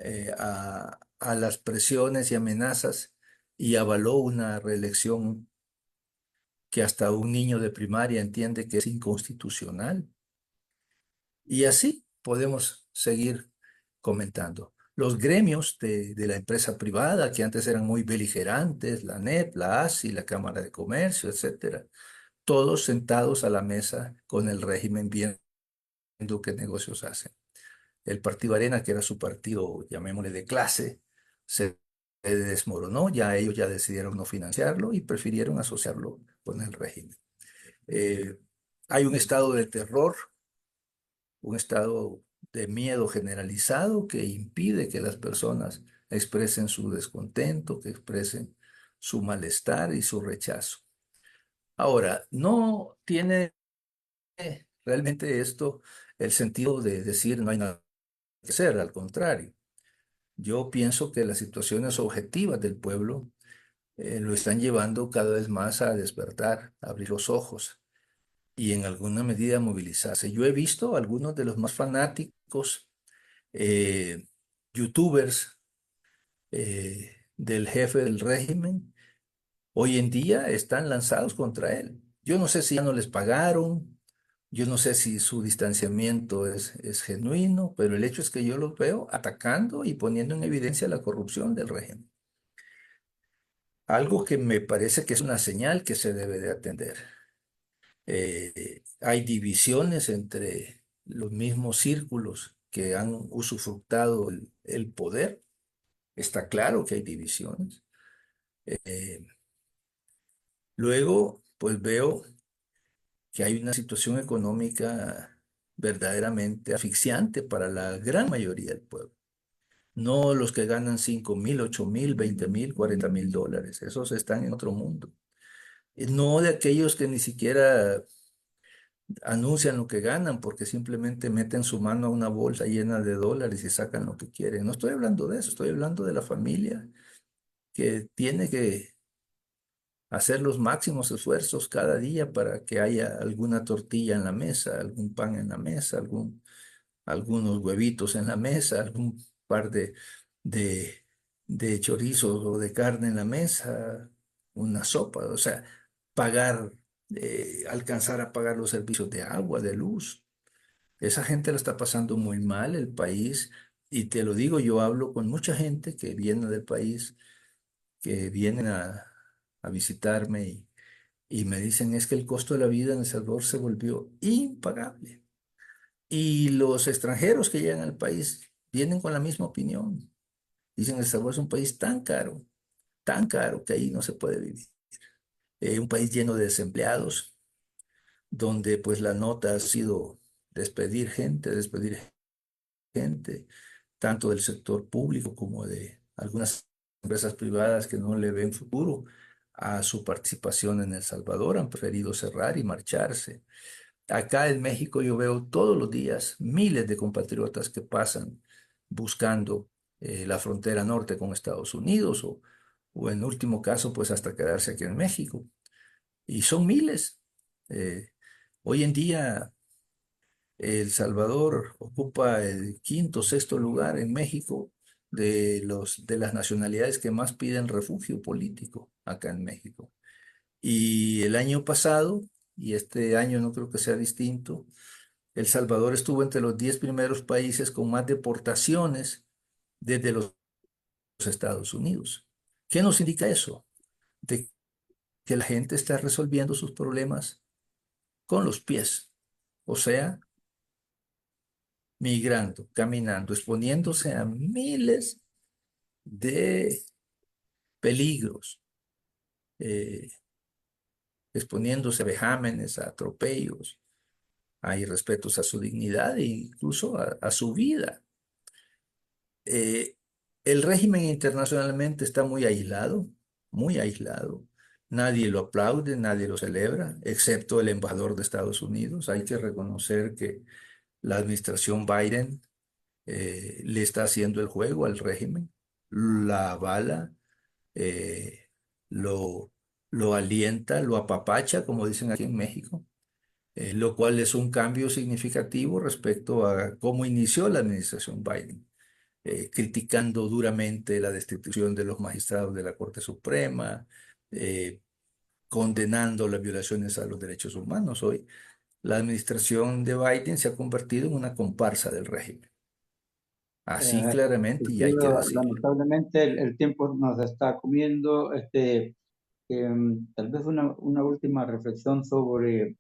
a las presiones y amenazas y avaló una reelección que hasta un niño de primaria entiende que es inconstitucional. Y así podemos seguir comentando. Los gremios de la empresa privada, que antes eran muy beligerantes, la NEP, la ASI, la Cámara de Comercio, etcétera, todos sentados a la mesa con el régimen viendo qué negocios hacen. El Partido Arena, que era su partido, llamémosle de clase, se desmoronó, ya ellos ya decidieron no financiarlo y prefirieron asociarlo con el régimen. Hay un estado de terror, un estado de miedo generalizado que impide que las personas expresen su descontento, que expresen su malestar y su rechazo. Ahora, no tiene realmente esto el sentido de decir no hay nada que hacer, al contrario. Yo pienso que las situaciones objetivas del pueblo lo están llevando cada vez más a despertar, a abrir los ojos y en alguna medida a movilizarse. Yo he visto a algunos de los más fanáticos youtubers del jefe del régimen, hoy en día están lanzados contra él. Yo no sé si ya no les pagaron, yo no sé si su distanciamiento es genuino, pero el hecho es que yo los veo atacando y poniendo en evidencia la corrupción del régimen. Algo que me parece que es una señal que se debe de atender. Hay divisiones entre los mismos círculos que han usufructado el poder. Está claro que hay divisiones. Luego, pues veo que hay una situación económica verdaderamente asfixiante para la gran mayoría del pueblo. No los que ganan 5,000, 8,000, 20,000, 40,000 dólares. Esos están en otro mundo. No de aquellos que ni siquiera anuncian lo que ganan porque simplemente meten su mano a una bolsa llena de dólares y sacan lo que quieren. No estoy hablando de eso, estoy hablando de la familia que tiene que hacer los máximos esfuerzos cada día para que haya alguna tortilla en la mesa, algún pan en la mesa, algunos huevitos en la mesa, algún par de, de chorizos o de carne en la mesa, una sopa, o sea, pagar, alcanzar a pagar los servicios de agua, de luz. Esa gente la está pasando muy mal el país, y te lo digo, yo hablo con mucha gente que viene del país, que vienen a visitarme y me dicen es que el costo de la vida en El Salvador se volvió impagable. Y los extranjeros que llegan al país vienen con la misma opinión. Dicen El Salvador es un país tan caro que ahí no se puede vivir. Un país lleno de desempleados, donde pues la nota ha sido despedir gente, tanto del sector público como de algunas empresas privadas que no le ven futuro a su participación en El Salvador, han preferido cerrar y marcharse. Acá en México yo veo todos los días miles de compatriotas que pasan buscando la frontera norte con Estados Unidos o en último caso pues hasta quedarse aquí en México. Y son miles. Eh, Hoy en día El Salvador ocupa el quinto, sexto lugar en México de las nacionalidades que más piden refugio político acá en México. Y el año pasado, y este año no creo que sea distinto, El Salvador estuvo entre los 10 primeros países con más deportaciones desde los Estados Unidos. ¿Qué nos indica eso? De que la gente está resolviendo sus problemas con los pies, o sea, migrando, caminando, exponiéndose a miles de peligros, eh, exponiéndose a vejámenes, a atropellos, a irrespetos a su dignidad e incluso a su vida. El régimen internacionalmente está muy aislado, muy aislado. Nadie lo aplaude, nadie lo celebra, excepto el embajador de Estados Unidos. Hay que reconocer que la administración Biden le está haciendo el juego al régimen, la avala, eh, lo, lo alienta, lo apapacha, como dicen aquí en México, lo cual es un cambio significativo respecto a cómo inició la administración Biden. criticando duramente la destitución de los magistrados de la Corte Suprema, condenando las violaciones a los derechos humanos. Hoy la administración de Biden se ha convertido en una comparsa del régimen. Así claramente, y hay que decirlo. Lamentablemente el tiempo nos está comiendo. Tal vez una última reflexión sobre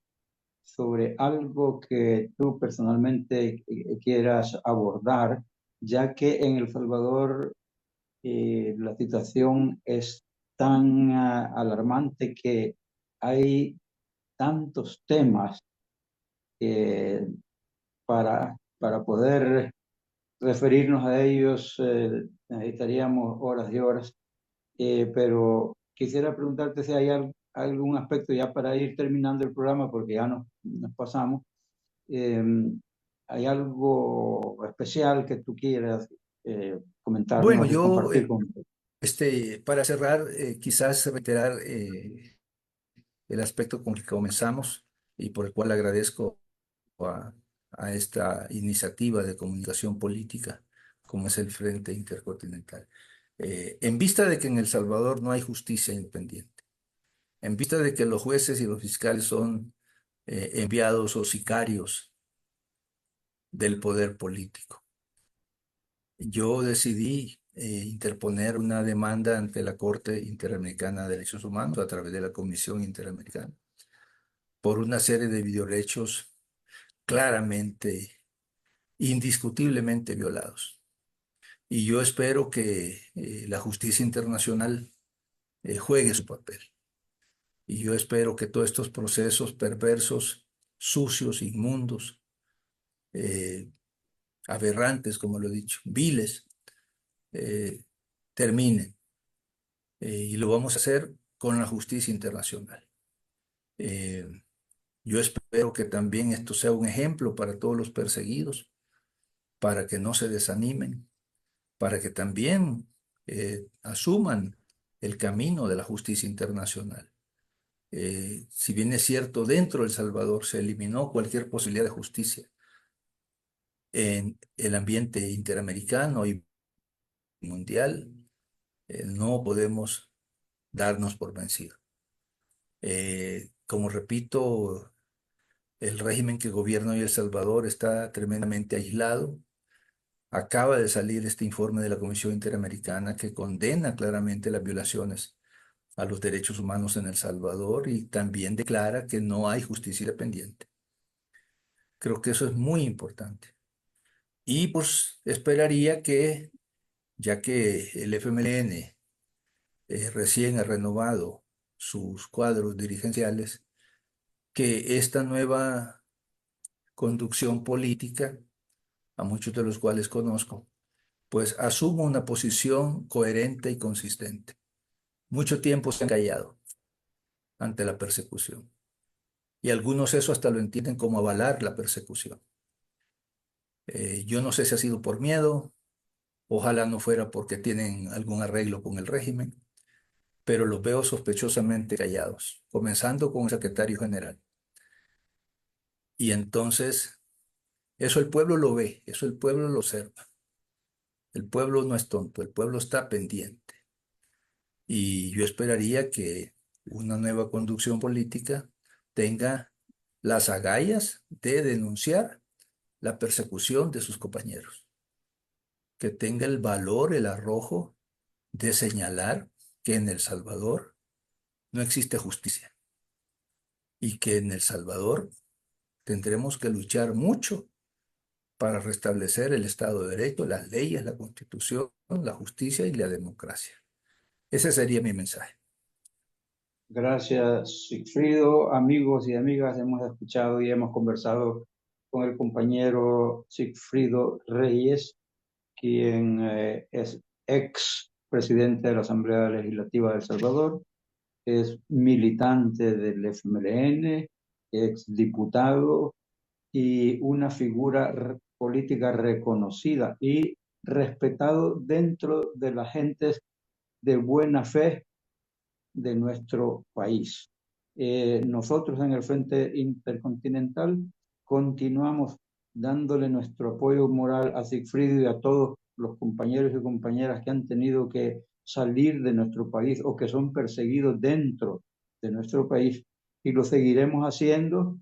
algo que tú personalmente quieras abordar, ya que en El Salvador la situación es tan alarmante que hay tantos temas que para poder referirnos a ellos necesitaríamos horas y horas, pero quisiera preguntarte si hay algún aspecto ya para ir terminando el programa, porque ya nos pasamos. ¿Hay algo especial que tú quieras Bueno, comentarnos y yo, compartir con nosotros? para cerrar, quizás reiterar el aspecto con el que comenzamos y por el cual agradezco a, a esta iniciativa de comunicación política, como es el Frente Intercontinental. En vista de que en El Salvador no hay justicia independiente, en vista de que los jueces y los fiscales son enviados o sicarios del poder político, yo decidí interponer una demanda ante la Corte Interamericana de Derechos Humanos a través de la Comisión Interamericana por una serie de videoderechos claramente, indiscutiblemente violados. Y yo espero que la justicia internacional juegue su papel. Y yo espero que todos estos procesos perversos, sucios, inmundos, aberrantes, como lo he dicho, viles, terminen. Y lo vamos a hacer con la justicia internacional. Yo espero que también esto sea un ejemplo para todos los perseguidos, para que no se desanimen, para que también asuman el camino de la justicia internacional. Si bien es cierto, dentro de El Salvador se eliminó cualquier posibilidad de justicia en el ambiente interamericano y mundial, no podemos darnos por vencidos. Como repito, el régimen que gobierna hoy El Salvador está tremendamente aislado. Acaba de salir este informe de la Comisión Interamericana que condena claramente las violaciones a los derechos humanos en El Salvador y también declara que no hay justicia independiente. Creo que eso es muy importante. Y pues esperaría que, ya que el FMLN recién ha renovado sus cuadros dirigenciales, que esta nueva conducción política, a muchos de los cuales conozco, pues asuma una posición coherente y consistente. Mucho tiempo se han callado ante la persecución. Y algunos eso hasta lo entienden como avalar la persecución. Yo no sé si ha sido por miedo, ojalá no fuera porque tienen algún arreglo con el régimen, pero los veo sospechosamente callados, comenzando con el secretario general. Y entonces, eso el pueblo lo ve, eso el pueblo lo observa. El pueblo no es tonto, el pueblo está pendiente. Y yo esperaría que una nueva conducción política tenga las agallas de denunciar la persecución de sus compañeros, que tenga el valor, el arrojo de señalar que en El Salvador no existe justicia y que en El Salvador tendremos que luchar mucho para restablecer el Estado de Derecho, las leyes, la Constitución, la justicia y la democracia. Ese sería mi mensaje. Gracias, Sigfrido. Amigos y amigas, hemos escuchado y hemos conversado con el compañero Sigfrido Reyes, quien es ex presidente de la Asamblea Legislativa de El Salvador, es militante del FMLN, ex diputado y una figura política reconocida y respetado dentro de las gentes de buena fe de nuestro país. Nosotros en el Frente Intercontinental continuamos dándole nuestro apoyo moral a Sigfrido y a todos los compañeros y compañeras que han tenido que salir de nuestro país o que son perseguidos dentro de nuestro país, y lo seguiremos haciendo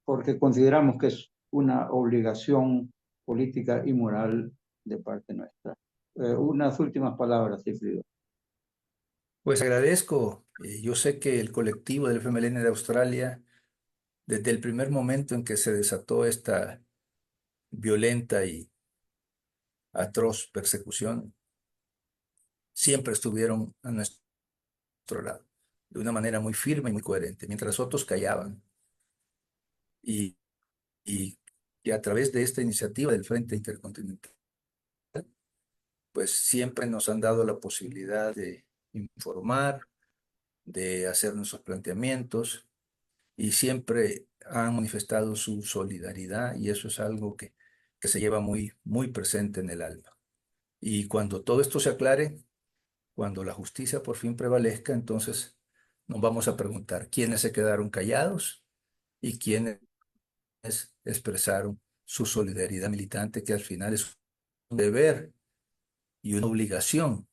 porque consideramos que es una obligación política y moral de parte nuestra. Unas últimas palabras, Sigfrido. Pues agradezco. Yo sé que el colectivo del FMLN de Australia, desde el primer momento en que se desató esta violenta y atroz persecución, siempre estuvieron a nuestro lado, de una manera muy firme y muy coherente, mientras otros callaban. Y a través de esta iniciativa del Frente Intercontinental, pues siempre nos han dado la posibilidad de informar, de hacer nuestros planteamientos, y siempre han manifestado su solidaridad, y eso es algo que se lleva muy, muy presente en el alma. Y cuando todo esto se aclare, cuando la justicia por fin prevalezca, entonces nos vamos a preguntar quiénes se quedaron callados y quiénes expresaron su solidaridad militante, que al final es un deber y una obligación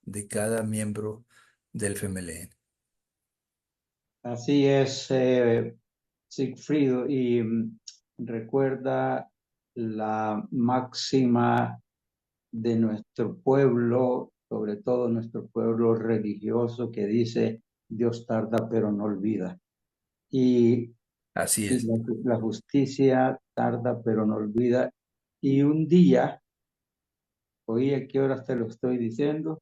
de cada miembro del FMLN. Así es, Sigfrido, y recuerda la máxima de nuestro pueblo, sobre todo nuestro pueblo religioso, que dice: Dios tarda pero no olvida. Y así es. La justicia tarda pero no olvida. Y un día, oí a qué horas te lo estoy diciendo,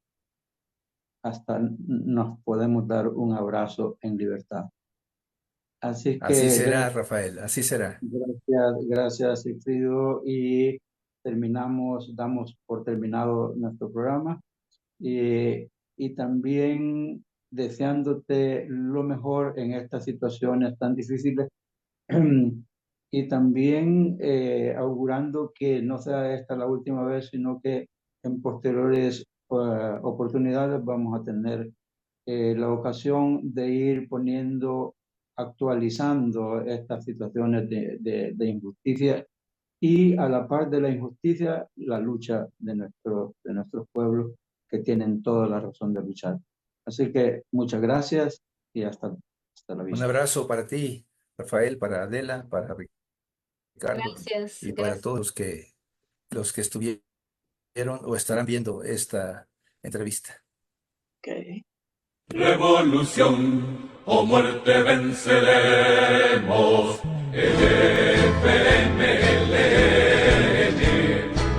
hasta nos podemos dar un abrazo en libertad. Así que así será, Rafael, así será. Gracias, Sigfrido, y damos por terminado nuestro programa, y también deseándote lo mejor en estas situaciones tan difíciles, y también augurando que no sea esta la última vez, sino que en posteriores oportunidades vamos a tener la ocasión de ir actualizando estas situaciones de injusticia, y a la par de la injusticia, la lucha de nuestros pueblos, que tienen toda la razón de luchar. Así que muchas gracias y hasta la vista. Un abrazo para ti, Rafael, para Adela, para Ricardo. Gracias. Y para todos los que estuvieron o estarán viendo esta entrevista. Okay. Revolución o muerte venceremos, el FMLN,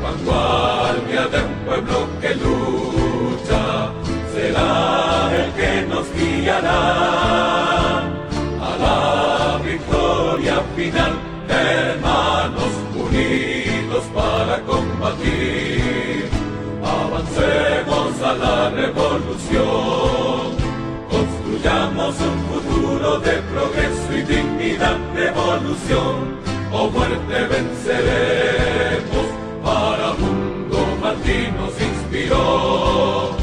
vanguardia de un pueblo que lucha, será el que nos guiará a la victoria final, hermanos unidos para combatir, avancemos a la revolución. Construyamos un futuro de progreso y dignidad, revolución o muerte venceremos. Para mundo Martí nos inspiró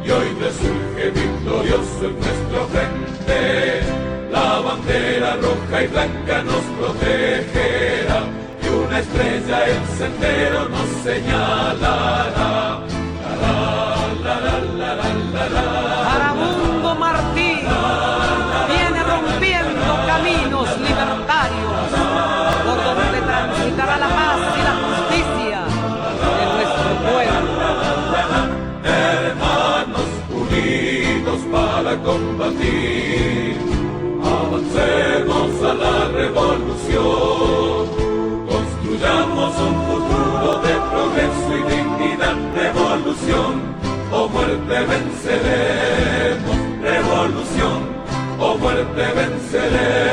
y hoy resurge victorioso en nuestro frente. La bandera roja y blanca nos protegerá y una estrella el sendero nos señalará. Paramundo Martí viene rompiendo caminos libertarios por donde transitará la paz y la justicia de nuestro pueblo. Hermanos unidos para combatir, avancemos a la revolución, construyamos un futuro de progreso y dignidad, revolución o muerte venceremos, revolución o muerte venceremos.